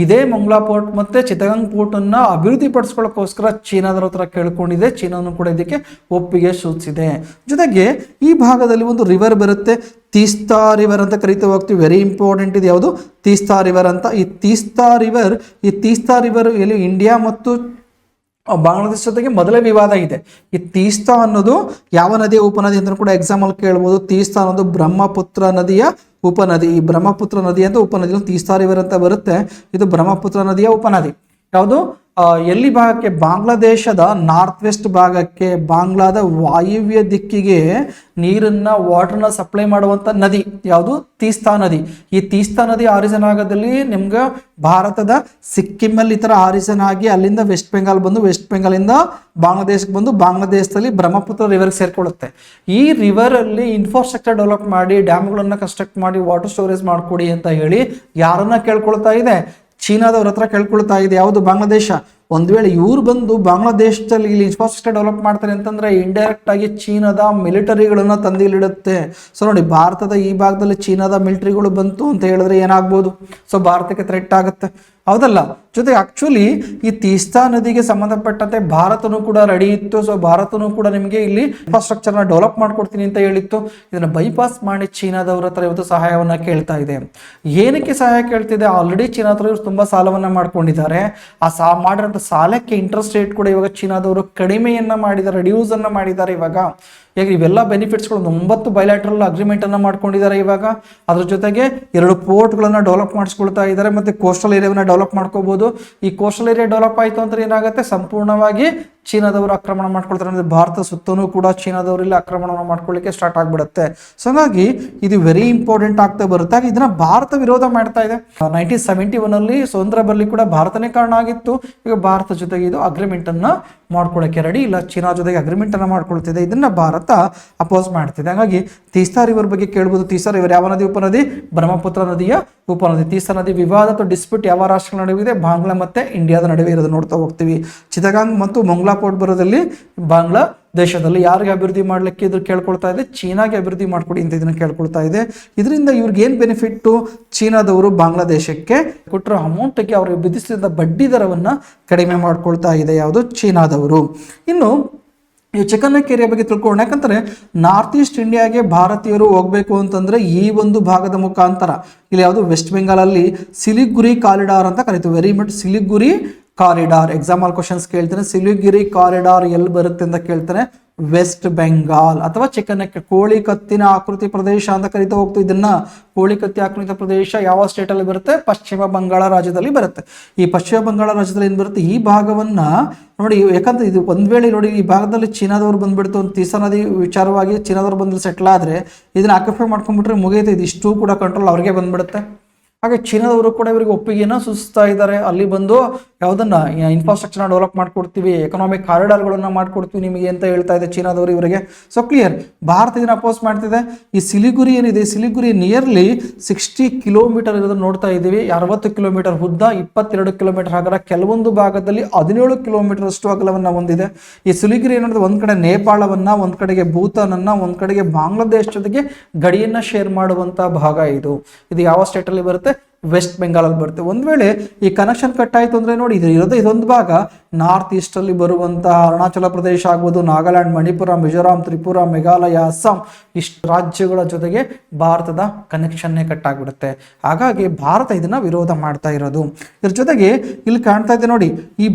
ಇದೇ ಮೊಂಗ್ಲಾ ಪೋರ್ಟ್ ಮತ್ತೆ ಚಿತ್ತಗಾಂಗ್ ಪೋರ್ಟ್ ಅನ್ನ ಅಭಿವೃದ್ಧಿ ಪಡಿಸ್ಕೊಳ್ಳೋಕ್ಕೋಸ್ಕರ ಚೀನಾದವ್ರ ಹತ್ರ ಕೇಳ್ಕೊಂಡಿದೆ. ಚೀನಾನು ಕೂಡ ಇದಕ್ಕೆ ಒಪ್ಪಿಗೆ ಸೂಚಿಸಿದೆ. ಜೊತೆಗೆ ಈ ಭಾಗದಲ್ಲಿ ಒಂದು ರಿವರ್ ಬರುತ್ತೆ, ತೀಸ್ತಾ ರಿವರ್ ಅಂತ ಕರಿತಾ ಹೋಗ್ತೀವಿ. ವೆರಿ ಇಂಪಾರ್ಟೆಂಟ್ ಇದೆ ಯಾವುದು, ತೀಸ್ತಾ ರಿವರ್ ಅಂತ. ಈ ತೀಸ್ತಾ ರಿವರ್ ಎಲ್ಲಿ ಇಂಡಿಯಾ ಮತ್ತು ಬಾಂಗ್ಲಾದೇಶ ಜೊತೆಗೆ ಮೊದಲೇ ವಿವಾದ ಇದೆ. ಈ ತೀಸ್ತಾ ಅನ್ನೋದು ಯಾವ ನದಿಯ ಉಪನದಿ ಅಂತ ಕೂಡ ಎಕ್ಸಾಂಪಲ್ ಕೇಳ್ಬೋದು. ತೀಸ್ತಾ ಅನ್ನೋದು ಬ್ರಹ್ಮಪುತ್ರ ನದಿಯ ಉಪನದಿ. ಈ ಬ್ರಹ್ಮಪುತ್ರ ನದಿ ಅಂತ ಉಪನದಿ, ತೀಸ್ತಾ ರಿವರ್ ಅಂತ ಬರುತ್ತೆ. ಇದು ಬ್ರಹ್ಮಪುತ್ರ ನದಿಯ ಉಪನದಿ. ಯಾವುದು, ಎಲ್ಲಿ ಭಾಗಕ್ಕೆ, ಬಾಂಗ್ಲಾದೇಶದ ನಾರ್ತ್ ವೆಸ್ಟ್ ಭಾಗಕ್ಕೆ, ಬಾಂಗ್ಲಾದ ವಾಯುವ್ಯ ದಿಕ್ಕಿಗೆ ನೀರನ್ನ ವಾಟರ್ನ ಸಪ್ಲೈ ಮಾಡುವಂಥ ನದಿ ಯಾವುದು, ತೀಸ್ತಾ ನದಿ. ಈ ತೀಸ್ತಾ ನದಿ ಆರಿಜಿನ್ ಆಗೋದಲ್ಲಿ ನಿಮ್ಗೆ ಭಾರತದ ಸಿಕ್ಕಿಮಲ್ಲಿ ಈ ಥರ ಆರಿಜಿನ್ ಆಗಿ ಅಲ್ಲಿಂದ ವೆಸ್ಟ್ ಬೆಂಗಾಲ್ ಬಂದು, ವೆಸ್ಟ್ ಬೆಂಗಾಲಿಂದ ಬಾಂಗ್ಲಾದೇಶಕ್ಕೆ ಬಂದು, ಬಾಂಗ್ಲಾದೇಶದಲ್ಲಿ ಬ್ರಹ್ಮಪುತ್ರ ರಿವರ್ಗೆ ಸೇರ್ಕೊಳ್ಳುತ್ತೆ. ಈ ರಿವರಲ್ಲಿ ಇನ್ಫ್ರಾಸ್ಟ್ರಕ್ಚರ್ ಡೆವಲಪ್ ಮಾಡಿ, ಡ್ಯಾಮ್ಗಳನ್ನು ಕನ್ಸ್ಟ್ರಕ್ಟ್ ಮಾಡಿ, ವಾಟರ್ ಸ್ಟೋರೇಜ್ ಮಾಡಿಕೊಡಿ ಅಂತ ಹೇಳಿ ಯಾರನ್ನ ಕೇಳ್ಕೊಳ್ತಾ ಇದೆ, ಚೀನಾದವ್ರ ಹತ್ರ ಕೇಳ್ಕೊಳ್ತಾ ಇದೆ. ಯಾವುದು, ಬಾಂಗ್ಲಾದೇಶ. ಒಂದು ವೇಳೆ ಇವ್ರು ಬಂದು ಬಾಂಗ್ಲಾದೇಶದಲ್ಲಿ ಇಲ್ಲಿ ಇನ್ಫ್ರಾಸ್ಟ್ರಕ್ಚರ್ ಡೆವಲಪ್ ಮಾಡ್ತಾರೆ ಅಂತಂದ್ರೆ ಇಂಡೈರೆಕ್ಟ್ ಆಗಿ ಚೀನಾದ ಮಿಲಿಟರಿಗಳನ್ನ ತಂದಿಲ್ಲಿಡುತ್ತೆ. ಸೊ ನೋಡಿ, ಭಾರತದ ಈ ಭಾಗದಲ್ಲಿ ಚೀನಾದ ಮಿಲಿಟರಿಗಳು ಬಂತು ಅಂತ ಹೇಳಿದ್ರೆ ಏನಾಗ್ಬೋದು, ಸೊ ಭಾರತಕ್ಕೆ ಥ್ರೆಟ್ ಆಗುತ್ತೆ, ಹೌದಲ್ಲ. ಜೊತೆಗೆ ಆಕ್ಚುಲಿ ಈ ತೀಸ್ತಾ ನದಿಗೆ ಸಂಬಂಧಪಟ್ಟಂತೆ ಭಾರತನೂ ಕೂಡ ರೆಡಿ ಇತ್ತು. ಸೊ ಭಾರತನೂ ಕೂಡ ನಿಮಗೆ ಇಲ್ಲಿ ಇನ್ಫ್ರಾಸ್ಟ್ರಕ್ಚರ್ನ ಡೆವಲಪ್ ಮಾಡ್ಕೊಡ್ತೀನಿ ಅಂತ ಹೇಳಿತ್ತು. ಇದನ್ನ ಬೈಪಾಸ್ ಮಾಡಿ ಚೀನಾದವ್ರ ಹತ್ರ ಇವತ್ತು ಸಹಾಯವನ್ನ ಕೇಳ್ತಾ ಇದೆ. ಏನಕ್ಕೆ ಸಹಾಯ ಕೇಳ್ತಿದೆ, ಆಲ್ರೆಡಿ ಚೀನಾದವರು ಇವರು ತುಂಬಾ ಸಾಲವನ್ನ ಮಾಡ್ಕೊಂಡಿದ್ದಾರೆ. ಆ ಮಾಡಿರೋ ಸಾಲಕ್ಕೆ ಇಂಟ್ರೆಸ್ಟ್ ರೇಟ್ ಕೂಡ ಇವಾಗ ಚೀನಾದವರು ಕಡಿಮೆಯನ್ನ ಮಾಡಿದ್ದಾರೆ, ರಿಡ್ಯೂಸ್ ಅನ್ನ ಮಾಡಿದ್ದಾರೆ. ಇವಾಗ ಇವೆಲ್ಲ ಬೆನಿಫಿಟ್ಸ್ಗಳು 9 ಬೈಲ್ಯಾಟ್ರಲ್ ಅಗ್ರಿಮೆಂಟ್ ಅನ್ನ ಮಾಡ್ಕೊಂಡಿದ್ದಾರೆ. ಇವಾಗ ಅದ್ರ ಜೊತೆಗೆ 2 ಪೋರ್ಟ್ಗಳನ್ನ ಡೆವಲಪ್ ಮಾಡಿಸ್ಕೊಳ್ತಾ ಇದ್ದಾರೆ, ಮತ್ತೆ ಕೋಸ್ಟಲ್ ಏರಿಯಾವನ್ನ ಡೆವಲಪ್ ಮಾಡ್ಕೋಬಹುದು. ಈ ಕೋಸ್ಟಲ್ ಏರಿಯಾ ಡೆವಲಪ್ ಆಯ್ತು ಅಂದ್ರೆ ಏನಾಗುತ್ತೆ, ಸಂಪೂರ್ಣವಾಗಿ ಚೀನಾದವರು ಆಕ್ರಮಣ ಮಾಡ್ಕೊಳ್ತಾರೆ. ಅಂದ್ರೆ ಭಾರತ ಸುತ್ತನೂ ಕೂಡ ಚೀನಾದವರಲ್ಲಿ ಆಕ್ರಮಣವನ್ನು ಮಾಡ್ಕೊಳ್ಳಿಕ್ಕೆ ಸ್ಟಾರ್ಟ್ ಆಗ್ಬಿಡುತ್ತೆ. ಸೊ ಹಾಗಾಗಿ ಇದು ವೆರಿ ಇಂಪಾರ್ಟೆಂಟ್ ಆಗ್ತಾ ಬರುತ್ತೆ. ಇದನ್ನ ಭಾರತ ವಿರೋಧ ಮಾಡ್ತಾ ಇದೆ. 1971 ಸ್ವತಂತ್ರ ಬರಲಿ ಕೂಡ ಭಾರತನೇ ಕಾರಣ ಆಗಿತ್ತು. ಈಗ ಭಾರತ ಜೊತೆಗೆ ಇದು ಅಗ್ರಿಮೆಂಟ್ ಅನ್ನ ಮಾಡ್ಕೊಳ್ಳೋಕೆ ರೆಡಿ ಇಲ್ಲ, ಚೀನಾ ಜೊತೆಗೆ ಅಗ್ರಿಮೆಂಟ್ ಅನ್ನ ಮಾಡ್ಕೊಳ್ತಿದೆ. ಇದನ್ನ ಭಾರತ ಅಪೋಸ್ ಮಾಡ್ತಿದೆ. ಹಾಗಾಗಿ ತೀಸ್ತಾ ರಿವರ್ ಬಗ್ಗೆ ಕೇಳ್ಬೋದು. ತೀಸ್ತಾ ರಿವರ್ ಯಾವ ನದಿ ಉಪನದಿ, ಬ್ರಹ್ಮಪುತ್ರ ನದಿಯ ಉಪನದಿ. ತೀಸ್ತಾ ನದಿ ವಿವಾದ ಅಥವಾ ಡಿಸ್ಪ್ಯೂಟ್ ಯಾವ ರಾಷ್ಟ್ರಗಳ ನಡುವೆ ಇದೆ, ಬಾಂಗ್ಲಾ ಮತ್ತೆ ಇಂಡಿಯಾದ ನಡುವೆ ಇರೋದು ನೋಡ್ತಾ ಹೋಗ್ತೀವಿ. ಚಿತ್ತಗಾಂಗ್ ಮತ್ತು ಮೊಂಗ್ಲಾ ಪೋರ್ಟ್ ಬರೋದಲ್ಲಿ ಬಾಂಗ್ಲಾ ದೇಶದಲ್ಲಿ ಯಾರಿಗೆ ಅಭಿವೃದ್ಧಿ ಮಾಡ್ಲಿಕ್ಕೆ ಇದ್ರ ಕೇಳ್ಕೊಳ್ತಾ ಇದೆ, ಚೀನಾಗೆ ಅಭಿವೃದ್ಧಿ ಮಾಡ್ಕೊಡಿ ಅಂತ ಇದನ್ನ ಕೇಳ್ಕೊಳ್ತಾ ಇದೆ. ಇದರಿಂದ ಇವ್ರಿಗೆ ಏನ್ ಬೆನಿಫಿಟ್, ಚೀನಾದವರು ಬಾಂಗ್ಲಾದೇಶಕ್ಕೆ ಕೊಟ್ಟರೋ ಅಮೌಂಟ್ಗೆ ಅವರು ವಿಧಿಸಿದ ಬಡ್ಡಿ ದರವನ್ನ ಕಡಿಮೆ ಮಾಡ್ಕೊಳ್ತಾ ಇದೆ ಯಾವುದು, ಚೀನಾದವರು. ಇನ್ನು ಈ ಚಿಕನ್ ನೆಕ್ ಏರಿಯಾ ಬಗ್ಗೆ ತಿಳ್ಕೊಳ್ಳೋಣ. ಯಾಕಂದ್ರೆ ನಾರ್ತ್ ಈಸ್ಟ್ ಇಂಡಿಯಾಗೆ ಭಾರತೀಯರು ಹೋಗ್ಬೇಕು ಅಂತಂದ್ರೆ ಈ ಒಂದು ಭಾಗದ ಮುಖಾಂತರ, ಇಲ್ಲಿ ಯಾವುದು ವೆಸ್ಟ್ ಬೆಂಗಾಲಲ್ಲಿ ಸಿಲಿಗುರಿ ಕಾರಿಡಾರ್ ಅಂತ ಕರಿತೀವಿ. Very much Siliguri corridor example questions ಕೇಳ್ತಾನೆ. ಸಿಲಿಗುರಿ ಕಾರಿಡಾರ್ ಎಲ್ಲಿ ಬರುತ್ತೆ ಅಂತ ಕೇಳ್ತಾನೆ, ವೆಸ್ಟ್ ಬೆಂಗಾಲ್ ಅಥವಾ ಚಿಕನ್ ನೆಕ್, ಕೋಳಿ ಕತ್ತಿನ ಆಕೃತಿ ಪ್ರದೇಶ ಅಂತ ಕರಿತಾ ಹೋಗ್ತೀವಿ. ಇದನ್ನ ಕೋಳಿ ಕತ್ತಿ ಆಕೃತಿ ಪ್ರದೇಶ ಯಾವ ಸ್ಟೇಟ್ ಅಲ್ಲಿ ಬರುತ್ತೆ, ಪಶ್ಚಿಮ ಬಂಗಾಳ ರಾಜ್ಯದಲ್ಲಿ ಬರುತ್ತೆ. ಈ ಪಶ್ಚಿಮ ಬಂಗಾಳ ರಾಜ್ಯದಲ್ಲಿ ಏನ್ ಬರುತ್ತೆ, ಈ ಭಾಗವನ್ನ ನೋಡಿ. ಯಾಕಂದ್ರೆ ಇದು ಒಂದ್ ವೇಳೆ ನೋಡಿ ಈ ಭಾಗದಲ್ಲಿ ಚೀನಾದವ್ರು ಬಂದ್ಬಿಡ್ತು, ಒಂದು ತೀಸಾ ನದಿ ವಿಚಾರವಾಗಿ ಚೀನಾದವ್ರು ಬಂದು ಸೆಟ್ಲ್ ಆದ್ರೆ ಇದನ್ನ ಆಕ್ಯುಪೈ ಮಾಡ್ಕೊಂಡ್ಬಿಟ್ರೆ ಮುಗಿಯುತ್ತೆ, ಇದಿಷ್ಟು ಕೂಡ ಕಂಟ್ರೋಲ್ ಅವ್ರಿಗೆ ಬಂದ್ಬಿಡುತ್ತೆ. ಹಾಗೆ ಚೀನಾದವರು ಕೂಡ ಇವರಿಗೆ ಒಪ್ಪಿಗೆನ ಸೂಚಿಸ್ತಾ ಇದ್ದಾರೆ. ಅಲ್ಲಿ ಬಂದು ಯಾವುದನ್ನ ಇನ್ಫ್ರಾಸ್ಟ್ರಕ್ಚರ್ನ ಡೆವಲಪ್ ಮಾಡ್ಕೊಡ್ತೀವಿ, ಎಕನಾಮಿಕ್ ಕಾರಿಡಾರ್ಗಳನ್ನ ಮಾಡ್ಕೊಡ್ತೀವಿ ನಿಮಗೆ ಅಂತ ಹೇಳ್ತಾ ಇದೆ ಚೀನಾದವರು ಇವರಿಗೆ. ಸೊ ಕ್ಲಿಯರ್, ಭಾರತ ಇದನ್ನ ಅಪೋಸ್ ಮಾಡ್ತಿದೆ. ಈ ಸಿಲಿಗುರಿ ಏನಿದೆ, ಸಿಲಿಗುರಿ ನಿಯರ್ಲಿ 60 ಕಿಲೋಮೀಟರ್ ಇರೋದನ್ನ ನೋಡ್ತಾ ಇದ್ದೀವಿ. 60 ಕಿಲೋಮೀಟರ್ ಉದ್ದ, 22 ಕಿಲೋಮೀಟರ್ ಅಗಲ, ಕೆಲವೊಂದು ಭಾಗದಲ್ಲಿ 17 ಕಿಲೋಮೀಟರ್ ಅಷ್ಟು ಅಗಲವನ್ನ ಹೊಂದಿದೆ. ಈ ಸಿಲಿಗುರಿ ಏನಂದ್ರೆ ಒಂದ್ ಕಡೆ ನೇಪಾಳವನ್ನ, ಒಂದ್ ಕಡೆಗೆ ಭೂತಾನ್ ಅನ್ನ, ಒಂದ್ ಕಡೆಗೆ ಬಾಂಗ್ಲಾದೇಶ ಜೊತೆಗೆ ಗಡಿಯನ್ನ ಶೇರ್ ಮಾಡುವಂತ ಭಾಗ ಇದು. ಇದು ಯಾವ ಸ್ಟೇಟ್ ಅಲ್ಲಿ ಬರುತ್ತೆ, ವೆಸ್ಟ್ ಬೆಂಗಾಲ್ ಅಲ್ಲಿ ಬರುತ್ತೆ. ಒಂದ್ ವೇಳೆ ಈ ಕನೆಕ್ಷನ್ ಕಟ್ ಆಯ್ತು ಅಂದ್ರೆ ನೋಡಿ, ಇದೊಂದು ಭಾಗ ನಾರ್ತ್ ಈಸ್ಟ್ ಅಲ್ಲಿ ಬರುವಂತಹ ಅರುಣಾಚಲ ಪ್ರದೇಶ ಆಗ್ಬೋದು, ನಾಗಾಲ್ಯಾಂಡ್, ಮಣಿಪುರ, ಮಿಜೋರಾಂ, ತ್ರಿಪುರ, ಮೇಘಾಲಯ, ಅಸ್ಸಾಂ, ಇಷ್ಟು ರಾಜ್ಯಗಳ ಜೊತೆಗೆ ಭಾರತದ ಕನೆಕ್ಷನ್ನೇ ಕಟ್ ಆಗ್ಬಿಡುತ್ತೆ. ಹಾಗಾಗಿ ಭಾರತ ಇದನ್ನ ವಿರೋಧ ಮಾಡ್ತಾ ಇರೋದು. ಇದ್ರ ಜೊತೆಗೆ ಇಲ್ಲಿ ಕಾಣ್ತಾ ಇದೆ ನೋಡಿ, ಈ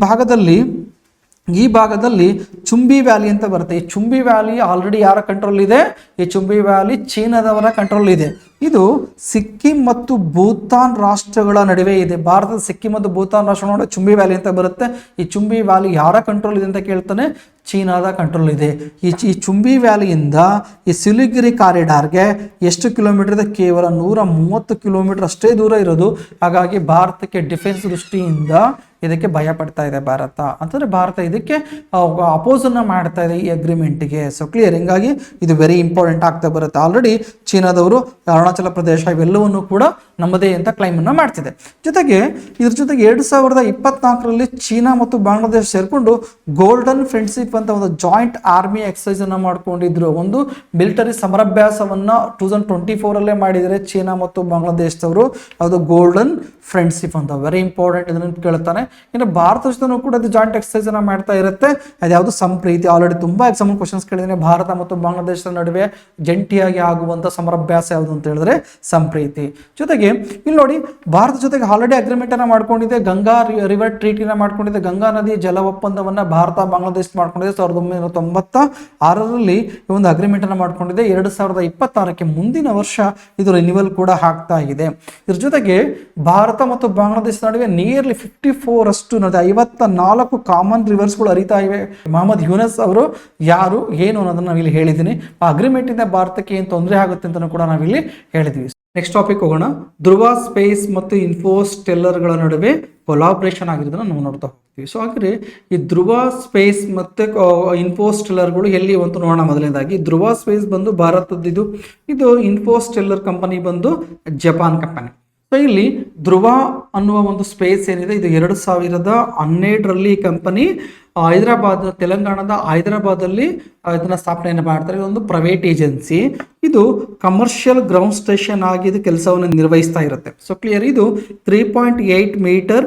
ಭಾಗದಲ್ಲಿ ಚುಂಬಿ ವ್ಯಾಲಿ ಅಂತ ಬರುತ್ತೆ. ಈ ಚುಂಬಿ ವ್ಯಾಲಿ ಆಲ್ರೆಡಿ ಯಾರ ಕಂಟ್ರೋಲ್ ಇದೆ, ಈ ಚುಂಬಿ ವ್ಯಾಲಿ ಚೀನಾದವರ ಕಂಟ್ರೋಲ್ ಇದೆ. ಇದು ಸಿಕ್ಕಿಂ ಮತ್ತು ಭೂತಾನ್ ರಾಷ್ಟ್ರಗಳ ನಡುವೆ ಇದೆ. ಭಾರತದ ಸಿಕ್ಕಿಂ ಮತ್ತು ಭೂತಾನ್ ರಾಷ್ಟ್ರ ಚುಂಬಿ ವ್ಯಾಲಿ ಅಂತ ಬರುತ್ತೆ. ಈ ಚುಂಬಿ ವ್ಯಾಲಿ ಯಾರ ಕಂಟ್ರೋಲ್ ಇದೆ ಅಂತ ಕೇಳ್ತಾನೆ, ಚೀನಾದ ಕಂಟ್ರೋಲ್ ಇದೆ. ಈ ಚುಂಬಿ ವ್ಯಾಲಿಯಿಂದ ಈ ಸಿಲಿಗುರಿ ಕಾರಿಡಾರ್ಗೆ ಎಷ್ಟು ಕಿಲೋಮೀಟರ್ ಇದೆ, ಕೇವಲ 130 ಕಿಲೋಮೀಟರ್ ಅಷ್ಟೇ ದೂರ ಇರೋದು. ಹಾಗಾಗಿ ಭಾರತಕ್ಕೆ ಡಿಫೆನ್ಸ್ ದೃಷ್ಟಿಯಿಂದ ಇದಕ್ಕೆ ಭಯ ಪಡ್ತಾ ಇದೆ ಭಾರತ ಅಂತಂದ್ರೆ ಭಾರತ ಇದಕ್ಕೆ ಅಪೋಸ್ ಅನ್ನ ಮಾಡ್ತಾ ಇದೆ ಈ ಅಗ್ರಿಮೆಂಟ್ಗೆ. ಸೊ ಕ್ಲಿಯರ್, ಹಿಂಗಾಗಿ ಇದು ವೆರಿ ಇಂಪಾರ್ಟೆಂಟ್ ಆಗ್ತಾ ಬರುತ್ತೆ. ಆಲ್ರೆಡಿ ಚೀನಾದವರು ಅರುಣಾಚಲ ಪ್ರದೇಶ ಇವೆಲ್ಲವನ್ನು ಕೂಡ ನಮ್ಮದೇ ಅಂತ ಕ್ಲೈಮ್ ಅನ್ನ ಮಾಡ್ತಿದೆ. ಜೊತೆಗೆ ಇದ್ರ ಜೊತೆಗೆ 2024ರಲ್ಲಿ ಚೀನಾ ಮತ್ತು ಬಾಂಗ್ಲಾದೇಶ ಸೇರ್ಕೊಂಡು ಗೋಲ್ಡನ್ ಫ್ರೆಂಡ್ಶಿಪ್ ಅಂತ ಒಂದು ಜಾಯಿಂಟ್ ಆರ್ಮಿ ಎಕ್ಸರ್ಸೈಸ್ ಅನ್ನ ಮಾಡ್ಕೊಂಡಿದ್ರು. ಒಂದು ಮಿಲಿಟರಿ ಸಮರಾಭ್ಯಾಸವನ್ನ 2024 ಮಾಡಿದರೆ ಚೀನಾ ಮತ್ತು ಬಾಂಗ್ಲಾದೇಶದವರು. ಅದು ಗೋಲ್ಡನ್ ಫ್ರೆಂಡ್ಶಿಪ್ ಅಂತ ವೆರಿ ಇಂಪಾರ್ಟೆಂಟ್, ಇದನ್ನು ಕೇಳ್ತಾನೆ. ಇನ್ನು ಭಾರತ ಜೊತೆ ಕೂಡ ಅದು ಜಾಯಿಂಟ್ ಎಕ್ಸರ್ಸೈಸ್ ಅನ್ನ ಮಾಡ್ತಾ ಇರುತ್ತೆ. ಅದ್ಯಾವುದು ಸಂಪ್ರೀತಿ. ಆಲ್ರೆಡಿ ತುಂಬಾ ಎಕ್ಸಾಂಪಲ್ ಕ್ವಶನ್ಸ್ ಕೇಳಿದ್ರೆ ಭಾರತ ಮತ್ತು ಬಾಂಗ್ಲಾದೇಶದ ನಡುವೆ ಜಂಟಿಯಾಗಿ ಆಗುವಂತ ಸಮರಾಭ್ಯಾಸ ಯಾವುದು ಅಂತ ಹೇಳಿದ್ರೆ ಸಂಪ್ರೀತಿ. ಜೊತೆಗೆ ಇಲ್ಲಿ ನೋಡಿ, ಭಾರತ ಜೊತೆಗೆ ಆಲ್ರೆಡಿ ಅಗ್ರಿಮೆಂಟ್ ಅನ್ನ ಮಾಡ್ಕೊಂಡಿದೆ, ಗಂಗಾ ರಿವರ್ ಟ್ರೀಟಿನ ಮಾಡ್ಕೊಂಡಿದೆ. ಗಂಗಾ ನದಿ ಜಲ ಒಪ್ಪಂದವನ್ನ ಭಾರತ ಬಾಂಗ್ಲಾದೇಶ ಮಾಡ್ಕೊಂಡಿದೆ 1996ರಲ್ಲಿ ಈ ಒಂದು ಅಗ್ರಿಮೆಂಟ್ ಅನ್ನ ಮಾಡ್ಕೊಂಡಿದೆ. 2026ಕ್ಕೆ ಮುಂದಿನ ವರ್ಷ ಇದು ರಿನ್ಯೂವಲ್ ಕೂಡ ಆಗ್ತಾ ಇದೆ. ಇದ್ರ ಜೊತೆಗೆ ಭಾರತ ಮತ್ತು ಬಾಂಗ್ಲಾದೇಶ ನಡುವೆ ನಿಯರ್ಲಿ 54 ನದಿ 54 ಕಾಮನ್ ರಿವರ್ಸ್ಗಳು ಹರಿತಾ ಇವೆ. ಮೊಹಮ್ಮದ್ ಯೂನಸ್ ಅವರು ಯಾರು ಏನು ಅನ್ನೋದನ್ನ ನಾವಿಲ್ಲಿ ಹೇಳಿದ್ದೀನಿ. ಆ ಅಗ್ರಿಮೆಂಟ್ ಇಂದ ಭಾರತಕ್ಕೆ ಏನು ತೊಂದರೆ ಆಗುತ್ತೆ ಅಂತ ಕೂಡ ನಾವಿಲ್ಲಿ ಹೇಳಿದ್ವಿ. ನೆಕ್ಸ್ಟ್ ಟಾಪಿಕ್ ಹೋಗೋಣ. ಧ್ರುವ ಸ್ಪೇಸ್ ಮತ್ತು ಇನ್ಫೋಸ್ಟೆಲ್ಲರ್ಗಳ ನಡುವೆ ಕೊಲಾಬ್ರೇಷನ್ ಆಗಿರೋದನ್ನ ನಾವು ನೋಡ್ತಾ ಹೋಗ್ತೀವಿ. ಸೊ ಹಾಗೆ ಈ ಧ್ರುವ ಸ್ಪೇಸ್ ಮತ್ತೆ ಇನ್ಫೋಸ್ಟೆಲ್ಲರ್ಗಳು ಎಲ್ಲಿ ಅಂತ ನೋಡೋಣ. ಮೊದಲನೇದಾಗಿ ಧ್ರುವ ಸ್ಪೇಸ್ ಬಂದು ಭಾರತದ್ದು, ಇದು ಇನ್ಫೋಸ್ಟೆಲ್ಲರ್ ಕಂಪನಿ ಬಂದು ಜಪಾನ್ ಕಂಪನಿ. ಸೊ ಇಲ್ಲಿ ಧ್ರುವ ಅನ್ನುವ ಒಂದು ಸ್ಪೇಸ್ ಏನಿದೆ, ಇದು 2012ರಲ್ಲಿ ಈ ಕಂಪನಿ ಹೈದರಾಬಾದ್, ತೆಲಂಗಾಣದ ಹೈದರಾಬಾದಲ್ಲಿ ಇದನ್ನ ಸ್ಥಾಪನೆಯನ್ನು ಮಾಡ್ತಾರೆ. ಇದೊಂದು ಪ್ರೈವೇಟ್ ಏಜೆನ್ಸಿ. ಇದು ಕಮರ್ಷಿಯಲ್ ಗ್ರೌಂಡ್ ಸ್ಟೇಷನ್ ಆಗಿ ಇದು ಕೆಲಸವನ್ನು ನಿರ್ವಹಿಸ್ತಾ ಇರುತ್ತೆ. ಸೊ ಕ್ಲಿಯರ್, ಇದು 3.8 metre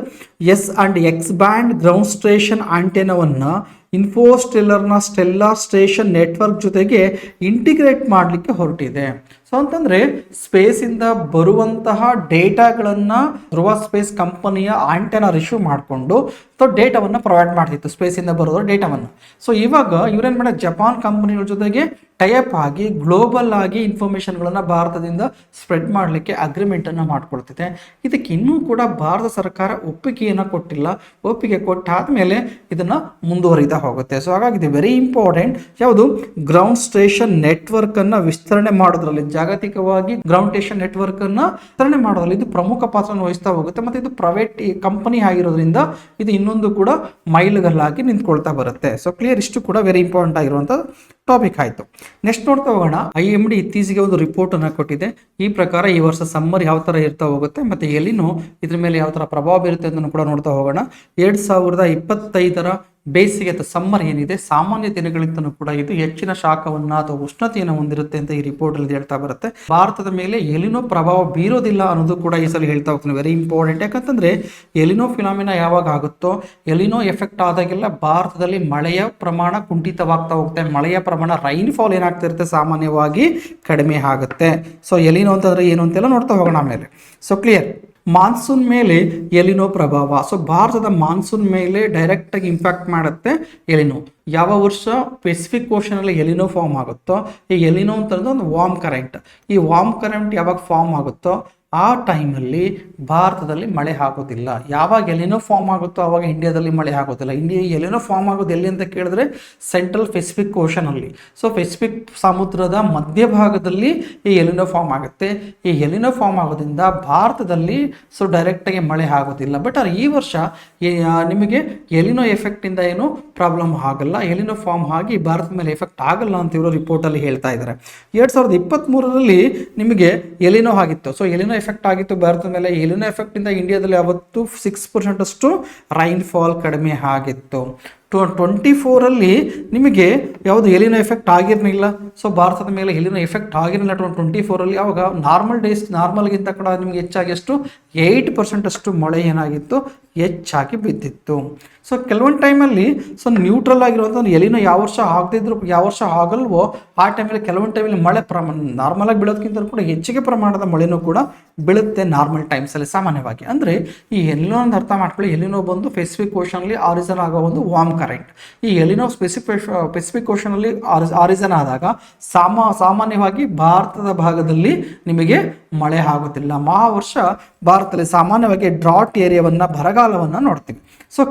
S and X band ground station ಆಂಟೆನಾವನ್ನ ಇನ್ಫೋಸ್ಟೆಲ್ಲರ್ನ ಸ್ಟೆಲ್ಲಾರ್ ಸ್ಟೇಷನ್ ನೆಟ್ವರ್ಕ್ ಜೊತೆಗೆ ಇಂಟಿಗ್ರೇಟ್ ಮಾಡಲಿಕ್ಕೆ ಹೊರಟಿದೆ. ಸೊ ಅಂತಂದ್ರೆ ಸ್ಪೇಸ್ ಇಂದ ಬರುವಂತಹ ಡೇಟಾಗಳನ್ನ ಧ್ರುವ ಸ್ಪೇಸ್ ಕಂಪನಿಯ ಆಂಟೆನಾ ರಿಸೀವ್ ಮಾಡಿಕೊಂಡು ಡೇಟಾವನ್ನು ಪ್ರೊವೈಡ್ ಮಾಡ್ತಿತ್ತು, ಸ್ಪೇಸ್ ಇಂದ ಬರೋದು ಡೇಟಾವನ್ನು. ಸೊ ಇವಾಗ ಇವ್ರೇನ್ ಮಾಡಿ ಜಪಾನ್ ಕಂಪನಿಗಳ ಜೊತೆಗೆ ಟೈಅಪ್ ಆಗಿ ಗ್ಲೋಬಲ್ ಆಗಿ ಇನ್ಫಾರ್ಮೇಶನ್ಗಳನ್ನ ಭಾರತದಿಂದ ಸ್ಪ್ರೆಡ್ ಮಾಡಲಿಕ್ಕೆ ಅಗ್ರಿಮೆಂಟ್ ಅನ್ನ ಮಾಡ್ಕೊಳ್ತಿದೆ. ಇದಕ್ಕೆ ಇನ್ನೂ ಕೂಡ ಭಾರತ ಸರ್ಕಾರ ಒಪ್ಪಿಗೆಯನ್ನು ಕೊಟ್ಟಿಲ್ಲ. ಒಪ್ಪಿಗೆ ಕೊಟ್ಟಾದ್ಮೇಲೆ ಇದನ್ನ ಮುಂದುವರಿತಾ ಹೋಗುತ್ತೆ. ಸೊ ಹಾಗಾಗಿ ಇದು ವೆರಿ ಇಂಪಾರ್ಟೆಂಟ್. ಯಾವುದು ಗ್ರೌಂಡ್ ಸ್ಟೇಷನ್ ನೆಟ್ವರ್ಕ್ ಅನ್ನ ವಿಸ್ತರಣೆ ಮಾಡೋದ್ರಲ್ಲಿ, ಜಾಗತಿಕವಾಗಿ ಗ್ರೌಂಡ್ ಸ್ಟೇಷನ್ ನೆಟ್ವರ್ಕ್ ಅನ್ನ ವಿಸ್ತರಣೆ ಮಾಡೋದ್ರಲ್ಲಿ ಇದು ಪ್ರಮುಖ ಪಾತ್ರವನ್ನು ವಹಿಸ್ತಾ ಹೋಗುತ್ತೆ. ಮತ್ತೆ ಇದು ಪ್ರೈವೇಟ್ ಕಂಪನಿ ಆಗಿರೋದ್ರಿಂದ ಇದು ಇನ್ನೊಂದು ಕೂಡ ಮೈಲುಗಲ್ಲಾಗಿ ನಿಂತ್ಕೊಳ್ತಾ ಬರುತ್ತೆ. ಸೊ ಕ್ಲಿಯರ್, ಇಷ್ಟು ಕೂಡ ವೆರಿ ಇಂಪಾರ್ಟೆಂಟ್ ಆಗಿರುವಂತ ಟಾಪಿಕ್ ಆಯಿತು. ನೆಕ್ಸ್ಟ್ ನೋಡ್ತಾ ಹೋಗೋಣ. IMD ಇತ್ತೀಚೆಗೆ ಒಂದು ರಿಪೋರ್ಟ್ ಅನ್ನ ಕೊಟ್ಟಿದೆ. ಈ ಪ್ರಕಾರ ಈ ವರ್ಷ ಸಮ್ಮರ್ ಯಾವ ತರ ಇರ್ತಾ ಹೋಗುತ್ತೆ ಮತ್ತೆ ಎಲ್ಲಿನೂ ಇದ್ರ ಮೇಲೆ ಯಾವ ತರ ಪ್ರಭಾವ ಬೀರುತ್ತೆ ಅಂತ ಕೂಡ ನೋಡ್ತಾ ಹೋಗೋಣ. 2025ರ ಬೇಸಿಗೆ ಅಥವಾ ಸಮ್ಮರ್ ಏನಿದೆ, ಸಾಮಾನ್ಯ ದಿನಗಳಿಂದಲೂ ಕೂಡ ಇದು ಹೆಚ್ಚಿನ ಶಾಖವನ್ನ ಅಥವಾ ಉಷ್ಣತೆಯನ್ನು ಹೊಂದಿರುತ್ತೆ ಅಂತ ಈ ರಿಪೋರ್ಟ್ ಅಲ್ಲಿ ಹೇಳ್ತಾ ಬರುತ್ತೆ. ಭಾರತದ ಮೇಲೆ ಎಲಿನೋ ಪ್ರಭಾವ ಬೀರೋದಿಲ್ಲ ಅನ್ನೋದು ಕೂಡ ಈ ಸಲ ಹೇಳ್ತಾ ಹೋಗ್ತೀನಿ. Very important. ಯಾಕಂತಂದ್ರೆ ಎಲಿನೋ ಫಿನಾಮಿನಾ ಯಾವಾಗ ಆಗುತ್ತೋ, ಎಲಿನೋ ಎಫೆಕ್ಟ್ ಆದಾಗೆಲ್ಲ ಭಾರತದಲ್ಲಿ ಮಳೆಯ ಪ್ರಮಾಣ ಕುಂಠಿತವಾಗ್ತಾ ಹೋಗುತ್ತೆ. ಮಳೆಯ ಪ್ರಮಾಣ ರೈನ್ಫಾಲ್ ಏನಾಗ್ತಾ ಇರುತ್ತೆ, ಸಾಮಾನ್ಯವಾಗಿ ಕಡಿಮೆ ಆಗುತ್ತೆ. ಸೊ ಎಲಿನೋ ಅಂತಂದ್ರೆ ಏನು ಅಂತೆಲ್ಲ ನೋಡ್ತಾ ಹೋಗೋಣ ಆಮೇಲೆ. ಸೊ ಕ್ಲಿಯರ್, ಮಾನ್ಸೂನ್ ಮೇಲೆ ಎಲಿನೋ ಪ್ರಭಾವ. ಸೊ ಭಾರತದ ಮಾನ್ಸೂನ್ ಮೇಲೆ ಡೈರೆಕ್ಟ್ ಆಗಿ ಇಂಪ್ಯಾಕ್ಟ್ ಮಾಡುತ್ತೆ ಎಲಿನೋ. ಯಾವ ವರ್ಷ ಪೆಸಿಫಿಕ್ ಓಷನ್ ಅಲ್ಲಿ ಎಲಿನೋ ಫಾರ್ಮ್ ಆಗುತ್ತೋ, ಈ ಎಲಿನೋ ಅಂತಂದ್ರೆ ಒಂದು ವಾರ್ಮ್ ಕರೆಂಟ್. ಈ ವಾರ್ಮ್ ಕರೆಂಟ್ ಯಾವಾಗ ಫಾರ್ಮ್ ಆಗುತ್ತೋ ಆ ಟೈಮಲ್ಲಿ ಭಾರತದಲ್ಲಿ ಮಳೆ ಆಗೋದಿಲ್ಲ. ಯಾವಾಗ ಎಲಿನೋ ಫಾರ್ಮ್ ಆಗುತ್ತೋ ಆವಾಗ ಇಂಡಿಯಾದಲ್ಲಿ ಮಳೆ ಆಗೋದಿಲ್ಲ. ಎಲಿನೋ ಫಾರ್ಮ್ ಆಗೋದು ಎಲ್ಲಿ ಅಂತ ಕೇಳಿದ್ರೆ ಸೆಂಟ್ರಲ್ ಪೆಸಿಫಿಕ್ ಓಷನ್ ಅಲ್ಲಿ. ಸೊ ಪೆಸಿಫಿಕ್ ಸಮುದ್ರದ ಮಧ್ಯಭಾಗದಲ್ಲಿ ಈ ಎಲಿನೋ ಫಾರ್ಮ್ ಆಗುತ್ತೆ. ಈ ಎಲಿನೋ ಫಾರ್ಮ್ ಆಗೋದ್ರಿಂದ ಭಾರತದಲ್ಲಿ ಸೊ ಡೈರೆಕ್ಟ್ ಆಗಿ ಮಳೆ ಆಗೋದಿಲ್ಲ. ಬಟ್ ಈ ವರ್ಷ ನಿಮಗೆ ಎಲಿನೋ ಎಫೆಕ್ಟ್ ಇಂದ ಏನು ಪ್ರಾಬ್ಲಮ್ ಆಗಲ್ಲ. ಎಲಿನೋ ಫಾರ್ಮ್ ಆಗಿ ಭಾರತದ ಮೇಲೆ ಎಫೆಕ್ಟ್ ಆಗಲ್ಲ ಅಂತ ಇವರು ರಿಪೋರ್ಟ್ ಅಲ್ಲಿ ಹೇಳ್ತಾ ಇದ್ದಾರೆ. 2023ರಲ್ಲಿ ನಿಮಗೆ ಎಲಿನೋ ಆಗಿತ್ತು. ಸೊ ಎಲಿನೋ ಎಫೆಕ್ಟ್ ಆಗಿತ್ತು ಭಾರತದ ಮೇಲೆ. ಎಲಿನೋ ಎಫೆಕ್ಟ್ ಇಂದ ಇಂಡಿಯಾದಲ್ಲಿ ಅವತ್ತು 6% ಅಷ್ಟು ರೈನ್ ಫಾಲ್ ಕಡಿಮೆ ಆಗಿತ್ತು. 24ರಲ್ಲಿ ನಿಮಗೆ ಯಾವುದು ಎಲಿನೋ ಎಫೆಕ್ಟ್ ಆಗಿರಲಿಲ್ಲ. ಸೊ ಭಾರತದ ಮೇಲೆ ಎಲಿನೋ ಎಫೆಕ್ಟ್ ಆಗಿರಲಿಲ್ಲ 24ರಲ್ಲಿ. ಅವಾಗ ನಾರ್ಮಲ್ಗಿಂತ ಕೂಡ ನಿಮಗೆ ಹೆಚ್ಚಾಗಿ ಎಷ್ಟು 8% ಅಷ್ಟು ಮಳೆ ಏನಾಗಿತ್ತು, ಹೆಚ್ಚಾಗಿ ಬಿದ್ದಿತ್ತು. ಸೊ ಕೆಲವೊಂದು ಟೈಮಲ್ಲಿ ಸೊ ನ್ಯೂಟ್ರಲ್ ಆಗಿರುವಂಥ ಎಲಿನೋ ಯಾವ ವರ್ಷ ಆಗದಿದ್ರು ಯಾವ ವರ್ಷ ಆಗಲ್ವೋ ಆ ಟೈಮಲ್ಲಿ ಕೆಲವೊಂದು ಟೈಮಲ್ಲಿ ಮಳೆ ನಾರ್ಮಲ್ ಆಗಿ ಬೀಳೋದಕ್ಕಿಂತ ಕೂಡ ಹೆಚ್ಚಿಗೆ ಪ್ರಮಾಣದ ಮಳೆನೂ ಕೂಡ ಬೀಳುತ್ತೆ ನಾರ್ಮಲ್ ಟೈಮ್ಸಲ್ಲಿ ಸಾಮಾನ್ಯವಾಗಿ. ಅಂದರೆ ಈ ಎಲಿನೋ ಅಂತ ಅರ್ಥ ಮಾಡ್ಕೊಳ್ಳಿ. ಎಲಿನೋ ಬಂದು ಪೆಸಿಫಿಕ್ ಓಷನ್ಲಿ ಆರಿಜಿನ್ ಆಗೋ ಒಂದು ವಾರ್ಮ್ ಕರೆಂಟ್. ಈ ಎಲಿನೋ ಪೆಸಿಫಿಕ್ ಓಷನ್ ಅಲ್ಲಿ ಆರಿಸನ್ ಆದಾಗ ಸಾಮಾನ್ಯವಾಗಿ ಭಾರತದ ಭಾಗದಲ್ಲಿ ನಿಮಗೆ ಮಳೆ ಆಗುತ್ತಿಲ್ಲ. ಮಹಾವರ್ಷ ಭಾರತದಲ್ಲಿ ಸಾಮಾನ್ಯವಾಗಿ ಡ್ರಾಟ್ ಏರಿಯಾವನ್ನ, ಬರಗಾಲವನ್ನ ನೋಡ್ತೀವಿ. So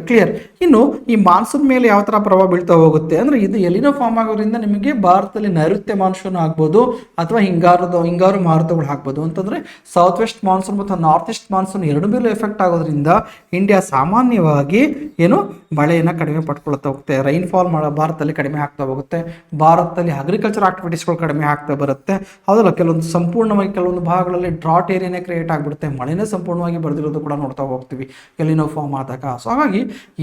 clear. ಇನ್ನು ಈ ಮಾನ್ಸೂನ್ ಮೇಲೆ ಯಾವ ತರ ಪ್ರಭಾವ ಬೀಳ್ತಾ ಹೋಗುತ್ತೆ ಅಂದ್ರೆ, ಇದು ಎಲಿನೋ ಫಾರ್ಮ್ ಆಗೋದ್ರಿಂದ ನಿಮಗೆ ಭಾರತದಲ್ಲಿ ನೈಋತ್ಯ ಮಾನ್ಸೂನ್ ಆಗ್ಬೋದು ಅಥವಾ ಹಿಂಗಾರು ಮಾರುತಗಳು ಆಗ್ಬೋದು. ಅಂತಂದ್ರೆ ಸೌತ್ ವೆಸ್ಟ್ ಮಾನ್ಸೂನ್ ಮತ್ತು ನಾರ್ತ್ ಈಸ್ಟ್ ಮಾನ್ಸೂನ್ ಎರಡು ಮೇಲೂ ಎಫೆಕ್ಟ್ ಆಗೋದ್ರಿಂದ ಇಂಡಿಯಾ ಸಾಮಾನ್ಯವಾಗಿ ಮಳೆಯನ್ನು ಕಡಿಮೆ ಪಡ್ಕೊಳ್ತಾ ಹೋಗುತ್ತೆ. ರೈನ್ಫಾಲ್ ಭಾರತದಲ್ಲಿ ಕಡಿಮೆ ಆಗ್ತಾ ಹೋಗುತ್ತೆ. ಭಾರತದಲ್ಲಿ ಅಗ್ರಿಕಲ್ಚರ್ ಆಕ್ಟಿವಿಟೀಸ್ಗಳು ಕಡಿಮೆ ಆಗ್ತಾ ಬರುತ್ತೆ. ಹೌದಲ್ಲ, ಕೆಲವೊಂದು ಭಾಗಗಳಲ್ಲಿ ಡ್ರಾಟ್ ಏರಿಯಾನೇ ಕ್ರಿಯೇಟ್ ಆಗಿಬಿಡುತ್ತೆ. ಮಳೆನೇ ಸಂಪೂರ್ಣವಾಗಿ ಬರೆದಿರೋದು ಕೂಡ ನೋಡ್ತಾ ಹೋಗ್ತೀವಿ ಎಲಿನೋ ಫಾರ್ಮ್ ಆದಾಗ. ಸೊ ಹಾಗಾಗಿ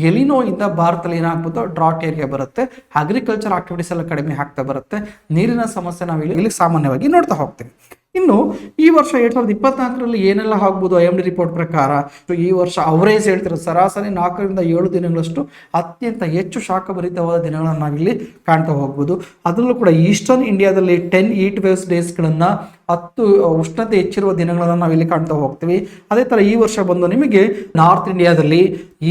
ಎಲಿನೋ ಇಂದ ಭಾರತದಲ್ಲಿ ಏನಾಗ್ಬೋದು, ಡ್ರಾಟ್ ಏರಿಯಾ ಬರುತ್ತೆ, ಅಗ್ರಿಕಲ್ಚರ್ ಆಕ್ಟಿವಿಟೀಸ್ ಎಲ್ಲ ಕಡಿಮೆ ಆಗ್ತಾ ಬರುತ್ತೆ, ನೀರಿನ ಸಮಸ್ಯೆ ನಾವು ಇಲ್ಲಿ ಸಾಮಾನ್ಯವಾಗಿ ನೋಡ್ತಾ ಹೋಗ್ತೀವಿ. ಇನ್ನು ಈ ವರ್ಷ 2024ರಲ್ಲಿ ಏನೆಲ್ಲ ಆಗ್ಬೋದು IMD ರಿಪೋರ್ಟ್ ಪ್ರಕಾರ, ಈ ವರ್ಷ ಅವರೇಜ್ ಹೇಳ್ತಿರೋದು ಸರಾಸರಿ 4 ರಿಂದ 7 ದಿನಗಳಷ್ಟು ಅತ್ಯಂತ ಹೆಚ್ಚು ಶಾಖಭರಿತವಾದ ದಿನಗಳನ್ನು ನಾವಿಲ್ಲಿ ಕಾಣ್ತಾ ಹೋಗ್ಬೋದು. ಅದರಲ್ಲೂ ಕೂಡ ಈಸ್ಟರ್ನ್ ಇಂಡಿಯಾದಲ್ಲಿ 10 ಹೀಟ್ ವೇವ್ಸ್ ಡೇಸ್ಗಳನ್ನು, 10 ಉಷ್ಣತೆ ಹೆಚ್ಚಿರುವ ದಿನಗಳನ್ನು ನಾವಿಲ್ಲಿ ಕಾಣ್ತಾ ಹೋಗ್ತೀವಿ. ಅದೇ ಥರ ಈ ವರ್ಷ ಬಂದು ನಿಮಗೆ ನಾರ್ತ್ ಇಂಡಿಯಾದಲ್ಲಿ,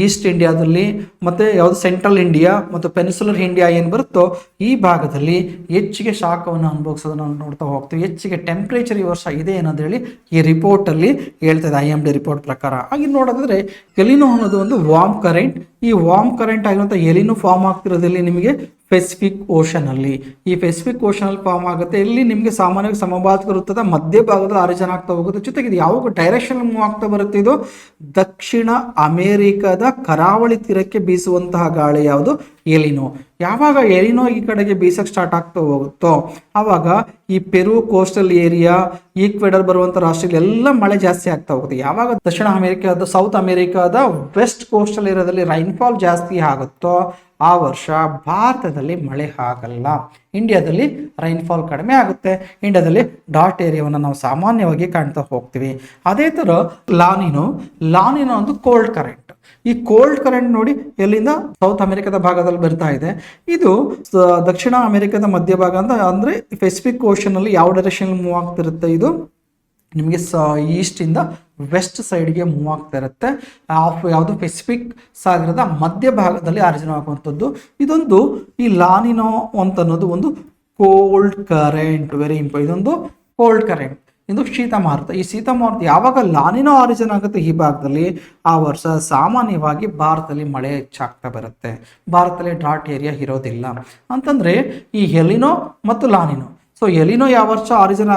ಈಸ್ಟ್ ಇಂಡಿಯಾದಲ್ಲಿ, ಮತ್ತು ಯಾವುದು ಸೆಂಟ್ರಲ್ ಇಂಡಿಯಾ ಮತ್ತು ಪೆನಿನ್ಸುಲರ್ ಇಂಡಿಯಾ ಏನು ಬರುತ್ತೋ ಈ ಭಾಗದಲ್ಲಿ ಹೆಚ್ಚಿಗೆ ಶಾಖವನ್ನು ಅನುಭವಿಸೋದನ್ನು ನಾವು ನೋಡ್ತಾ ಹೋಗ್ತೀವಿ. ಹೆಚ್ಚಿಗೆ ಟೆಂಪ್ರೇಚರ್ ಈ ವರ್ಷ ಇದೆ ಅನ್ನೋದು ಹೇಳಿ ಈ ರಿಪೋರ್ಟಲ್ಲಿ ಹೇಳ್ತದೆ IMD ರಿಪೋರ್ಟ್ ಪ್ರಕಾರ. ಹಾಗೆ ನೋಡೋದಾದ್ರೆ ಎಲಿನೋ ಅನ್ನೋದು ಒಂದು ವಾರ್ಮ್ ಕರೆಂಟ್. ಈ ವಾರ್ಮ್ ಕರೆಂಟ್ ಆಗಿರುವಂಥ ಎಲಿನೋ ಫಾರ್ಮ್ ಆಗ್ತಿರೋದಲ್ಲಿ ನಿಮಗೆ ಪೆಸಿಫಿಕ್ ಓಷನ್ ಅಲ್ಲಿ. ಈ ಪೆಸಿಫಿಕ್ ಓಷನ್ ಅಲ್ಲಿ ಫಾರ್ಮ್ ಆಗುತ್ತೆ. ಇಲ್ಲಿ ನಿಮಗೆ ಸಾಮಾನ್ಯವಾಗಿ ಸಮಭಾಜಕ ವೃತ್ತದ ಮಧ್ಯಭಾಗದಲ್ಲಿ ಆರಿಜನ್ ಆಗ್ತಾ ಹೋಗುತ್ತೆ. ಜೊತೆಗೆ ಇದು ಯಾವ ಡೈರೆಕ್ಷನ್ ಮೂವ್ ಆಗ್ತಾ ಬರುತ್ತೆ, ಇದು ದಕ್ಷಿಣ ಅಮೆರಿಕದ ಕರಾವಳಿ ತೀರಕ್ಕೆ ಬೀಸುವಂತಹ ಗಾಳಿ ಯಾವುದು, ಎಲಿನೋ. ಯಾವಾಗ ಎಲಿನೋ ಈ ಕಡೆಗೆ ಬೀಸಕ್ಕೆ ಸ್ಟಾರ್ಟ್ ಆಗ್ತಾ ಹೋಗುತ್ತೋ ಆವಾಗ ಈ ಪೆರು ಕೋಸ್ಟಲ್ ಏರಿಯಾ, ಈಕ್ವೆಡರ್ ಬರುವಂಥ ರಾಷ್ಟ್ರಗಳೆಲ್ಲ ಮಳೆ ಜಾಸ್ತಿ ಆಗ್ತಾ ಹೋಗುತ್ತೆ. ಯಾವಾಗ ದಕ್ಷಿಣ ಅಮೆರಿಕದ, ಸೌತ್ ಅಮೆರಿಕಾದ ವೆಸ್ಟ್ ಕೋಸ್ಟಲ್ ಏರಿಯಾದಲ್ಲಿ ರೈನ್ಫಾಲ್ ಜಾಸ್ತಿ ಆಗುತ್ತೋ ಆ ವರ್ಷ ಭಾರತದಲ್ಲಿ ಮಳೆ ಆಗಲ್ಲ. ಇಂಡಿಯಾದಲ್ಲಿ ರೈನ್ಫಾಲ್ ಕಡಿಮೆ ಆಗುತ್ತೆ. ಇಂಡಿಯಾದಲ್ಲಿ ಡಾಟ್ ಏರಿಯಾವನ್ನು ನಾವು ಸಾಮಾನ್ಯವಾಗಿ ಕಾಣ್ತಾ ಹೋಗ್ತೀವಿ. ಅದೇ ಥರ ಲಾನಿನೋ ಒಂದು ಕೋಲ್ಡ್ ಕರೆಂಟ್. ಈ ಕೋಲ್ಡ್ ಕರೆಂಟ್ ನೋಡಿ ಎಲ್ಲಿಂದ, ಸೌತ್ ಅಮೆರಿಕದ ಭಾಗದಲ್ಲಿ ಬರ್ತಾ ಇದೆ. ಇದು ದಕ್ಷಿಣ ಅಮೆರಿಕದ ಮಧ್ಯಭಾಗ ಅಂದ್ರೆ ಪೆಸಿಫಿಕ್ ಓಷನ್ ಅಲ್ಲಿ ಯಾವ ಡೈರೆಕ್ಷನ್ ಮೂವ್ ಆಗ್ತಿರುತ್ತೆ, ಇದು ನಿಮಗೆ ಈಸ್ಟಿಂದ ವೆಸ್ಟ್ ಸೈಡ್ಗೆ ಮೂವ್ ಆಗ್ತಾ ಇರುತ್ತೆ. ಯಾವುದು ಪೆಸಿಫಿಕ್ ಸಾಗರದ ಮಧ್ಯಭಾಗದಲ್ಲಿ ಆರಿಜಿನ್ ಆಗುವಂಥದ್ದು. ಇದೊಂದು ಈ ಲಾನಿನೋ ಅಂತ ಅನ್ನೋದು ಒಂದು ಕೋಲ್ಡ್ ಕರೆಂಟ್, ವೆರಿ ಇಂಪಾರ್ಟೆಂಟ್. ಇದೊಂದು ಕೋಲ್ಡ್ ಕರೆಂಟ್, ಇದು ಶೀತ ಮಾರುತ. ಈ ಶೀತ ಮಾರುತ ಯಾವಾಗ ಲಾನಿನೋ ಆರಿಜಿನ್ ಆಗುತ್ತೆ ಈ ಭಾಗದಲ್ಲಿ ಆ ವರ್ಷ ಸಾಮಾನ್ಯವಾಗಿ ಭಾರತದಲ್ಲಿ ಮಳೆ ಹೆಚ್ಚಾಗ್ತಾ ಬರುತ್ತೆ. ಭಾರತದಲ್ಲಿ ಡ್ರಾಟ್ ಏರಿಯಾ ಇರೋದಿಲ್ಲ. ಅಂತಂದ್ರೆ ಈ ಎಲಿನೋ ಮತ್ತು ಲಾನಿನೋ. ಸೊ ಎಲಿನೋ ಯಾವ ವರ್ಷ ಆರಿಜಿನ್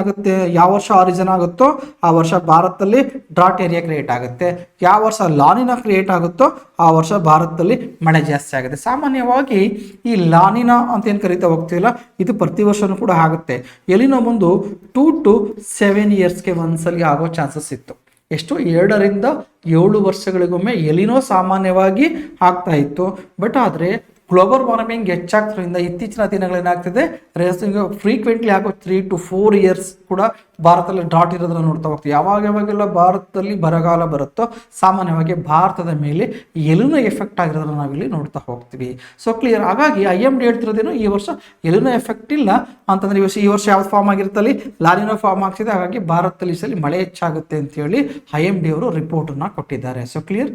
ಆಗುತ್ತೋ ಆ ವರ್ಷ ಭಾರತದಲ್ಲಿ ಡ್ರಾಟ್ ಏರಿಯಾ ಕ್ರಿಯೇಟ್ ಆಗುತ್ತೆ. ಯಾವ ವರ್ಷ ಲಾನಿನೋ ಕ್ರಿಯೇಟ್ ಆಗುತ್ತೋ ಆ ವರ್ಷ ಭಾರತದಲ್ಲಿ ಮಳೆ ಜಾಸ್ತಿ ಆಗುತ್ತೆ. ಸಾಮಾನ್ಯವಾಗಿ ಈ ಲಾನಿನಾ ಅಂತ ಏನು ಕರಿತಾ ಹೋಗ್ತೀವಲ್ಲ, ಇದು ಪ್ರತಿ ವರ್ಷನೂ ಕೂಡ ಆಗುತ್ತೆ. ಎಲಿನೋ ಬಂದು 2 to 7 ಇಯರ್ಸ್ಗೆ ಒಂದ್ಸಲಿ ಆಗೋ ಚಾನ್ಸಸ್ ಇತ್ತು. ಎಷ್ಟು, 2 ರಿಂದ 7 ವರ್ಷಗಳಿಗೊಮ್ಮೆ ಎಲಿನೋ ಸಾಮಾನ್ಯವಾಗಿ ಆಗ್ತಾ ಇತ್ತು. ಬಟ್ ಆದರೆ ಗ್ಲೋಬಲ್ ವಾರ್ಮಿಂಗ್ ಹೆಚ್ಚಾಗ್ತದ್ರಿಂದ ಇತ್ತೀಚಿನ ದಿನಗಳೇನಾಗ್ತಿದೆ, ಫ್ರೀಕ್ವೆಂಟ್ಲಿ ಆಗೋ 3 to 4 ಇಯರ್ಸ್ ಕೂಡ ಭಾರತದಲ್ಲಿ ಡ್ರಾಟ್ ಇರೋದನ್ನ ನೋಡ್ತಾ ಹೋಗ್ತೀವಿ. ಯಾವಾಗೆಲ್ಲ ಭಾರತದಲ್ಲಿ ಬರಗಾಲ ಬರುತ್ತೋ ಸಾಮಾನ್ಯವಾಗಿ ಭಾರತದ ಮೇಲೆ ಎಲಿನೋ ಎಫೆಕ್ಟ್ ಆಗಿರೋದನ್ನ ನಾವಿಲ್ಲಿ ನೋಡ್ತಾ ಹೋಗ್ತೀವಿ. So clear. ಹಾಗಾಗಿ IMD ಹೇಳ್ತಿರೋದೇನು, ಈ ವರ್ಷ ಎಲಿನೋ ಎಫೆಕ್ಟ್ ಇಲ್ಲ ಅಂತಂದ್ರೆ ಈ ವರ್ಷ ಯಾವ್ದು ಫಾರ್ಮ್ ಆಗಿರ್ತಲ್ಲಿ, ಲಾನಿನೋ ಫಾರ್ಮ್ ಆಗ್ತಿದೆ. ಹಾಗಾಗಿ ಭಾರತದಲ್ಲಿ ಈ ಸಲ ಮಳೆ ಹೆಚ್ಚಾಗುತ್ತೆ ಅಂತ ಹೇಳಿ IMD ಅವರು ರಿಪೋರ್ಟ್ ಅನ್ನ ಕೊಟ್ಟಿದ್ದಾರೆ. So clear.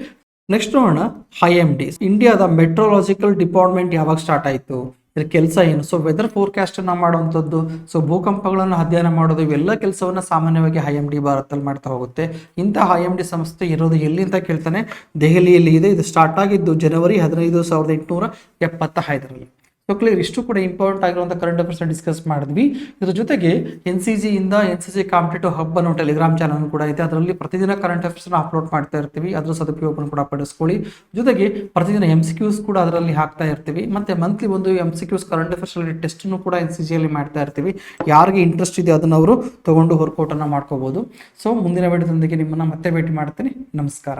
ನೆಕ್ಸ್ಟ್ ನೋಡೋಣ IMD. ಇಂಡಿಯಾದ ಮೆಟ್ರೋಲಾಜಿಕಲ್ ಡಿಪಾರ್ಟ್ಮೆಂಟ್ ಯಾವಾಗ ಸ್ಟಾರ್ಟ್ ಆಯಿತು, ಇದ್ರ ಕೆಲಸ ಏನು? ಸೊ ವೆದರ್ ಫೋರ್ಕಾಸ್ಟ್ ಅನ್ನ ಮಾಡುವಂಥದ್ದು, ಸೊ ಭೂಕಂಪಗಳನ್ನು ಅಧ್ಯಯನ ಮಾಡೋದು, ಇವೆಲ್ಲ ಕೆಲಸವನ್ನ ಸಾಮಾನ್ಯವಾಗಿ IMD ಭಾರತದಲ್ಲಿ ಮಾಡ್ತಾ ಹೋಗುತ್ತೆ. ಇಂತಹ IMD ಸಂಸ್ಥೆ ಇರೋದು ಎಲ್ಲಿ ಅಂತ ಕೇಳ್ತಾನೆ, ದೆಹಲಿಯಲ್ಲಿ ಇದೆ. ಇದು ಸ್ಟಾರ್ಟ್ ಆಗಿದ್ದು ಜನವರಿ 15, 1875ರಲ್ಲಿ. So clear. ಇಷ್ಟು ಕೂಡ ಇಂಪಾರ್ಟೆಂಟ್ ಆಗಿರುವಂಥ ಕರೆಂಟ್ ಅಫೇರ್ಸ್ ಡಿಸ್ಕಸ್ ಮಾಡಿದ್ವಿ. ಇದ್ರ ಜೊತೆಗೆ NCG ಇಂದ NCG ಕಾಂಪಿಟೇಟಿವ್ ಹಬ್ ಅನ್ನೋ ಟೆಲಿಗ್ರಾಮ್ ಚಾನಲ್ ಕೂಡ ಇದೆ. ಅದರಲ್ಲಿ ಪ್ರತಿದಿನ ಕರೆಂಟ್ ಅಫೇರ್ಸ್ನ ಅಪ್ಲೋಡ್ ಮಾಡ್ತಾ ಇರ್ತೀವಿ. ಅದರ ಸದುಪಯೋಗವನ್ನು ಕೂಡ ಪಡಿಸ್ಕೊಳ್ಳಿ. ಜೊತೆಗೆ ಪ್ರತಿದಿನ MCQs ಕೂಡ ಅದರಲ್ಲಿ ಹಾಕ್ತಾ ಇರ್ತೀವಿ. ಮತ್ತೆ ಮಂತ್ಲಿ ಒಂದು MCQs ಕರೆಂಟ್ ಅಫೇರ್ಸ್ ಟೆಸ್ಟ್ನು ಕೂಡ NCG ಅಲ್ಲಿ ಮಾಡ್ತಾ ಇರ್ತೀವಿ. ಯಾರಿಗೆ ಇಂಟ್ರೆಸ್ಟ್ ಇದೆ ಅದನ್ನು ಅವರು ತಗೊಂಡು ವರ್ಕೌಟನ್ನು ಮಾಡ್ಕೋಬಹುದು. ಸೊ ಮುಂದಿನ ವಿಡಿಯೋದೊಂದಿಗೆ ನಿಮ್ಮನ್ನ ಮತ್ತೆ ಭೇಟಿ ಮಾಡ್ತೀನಿ. ನಮಸ್ಕಾರ.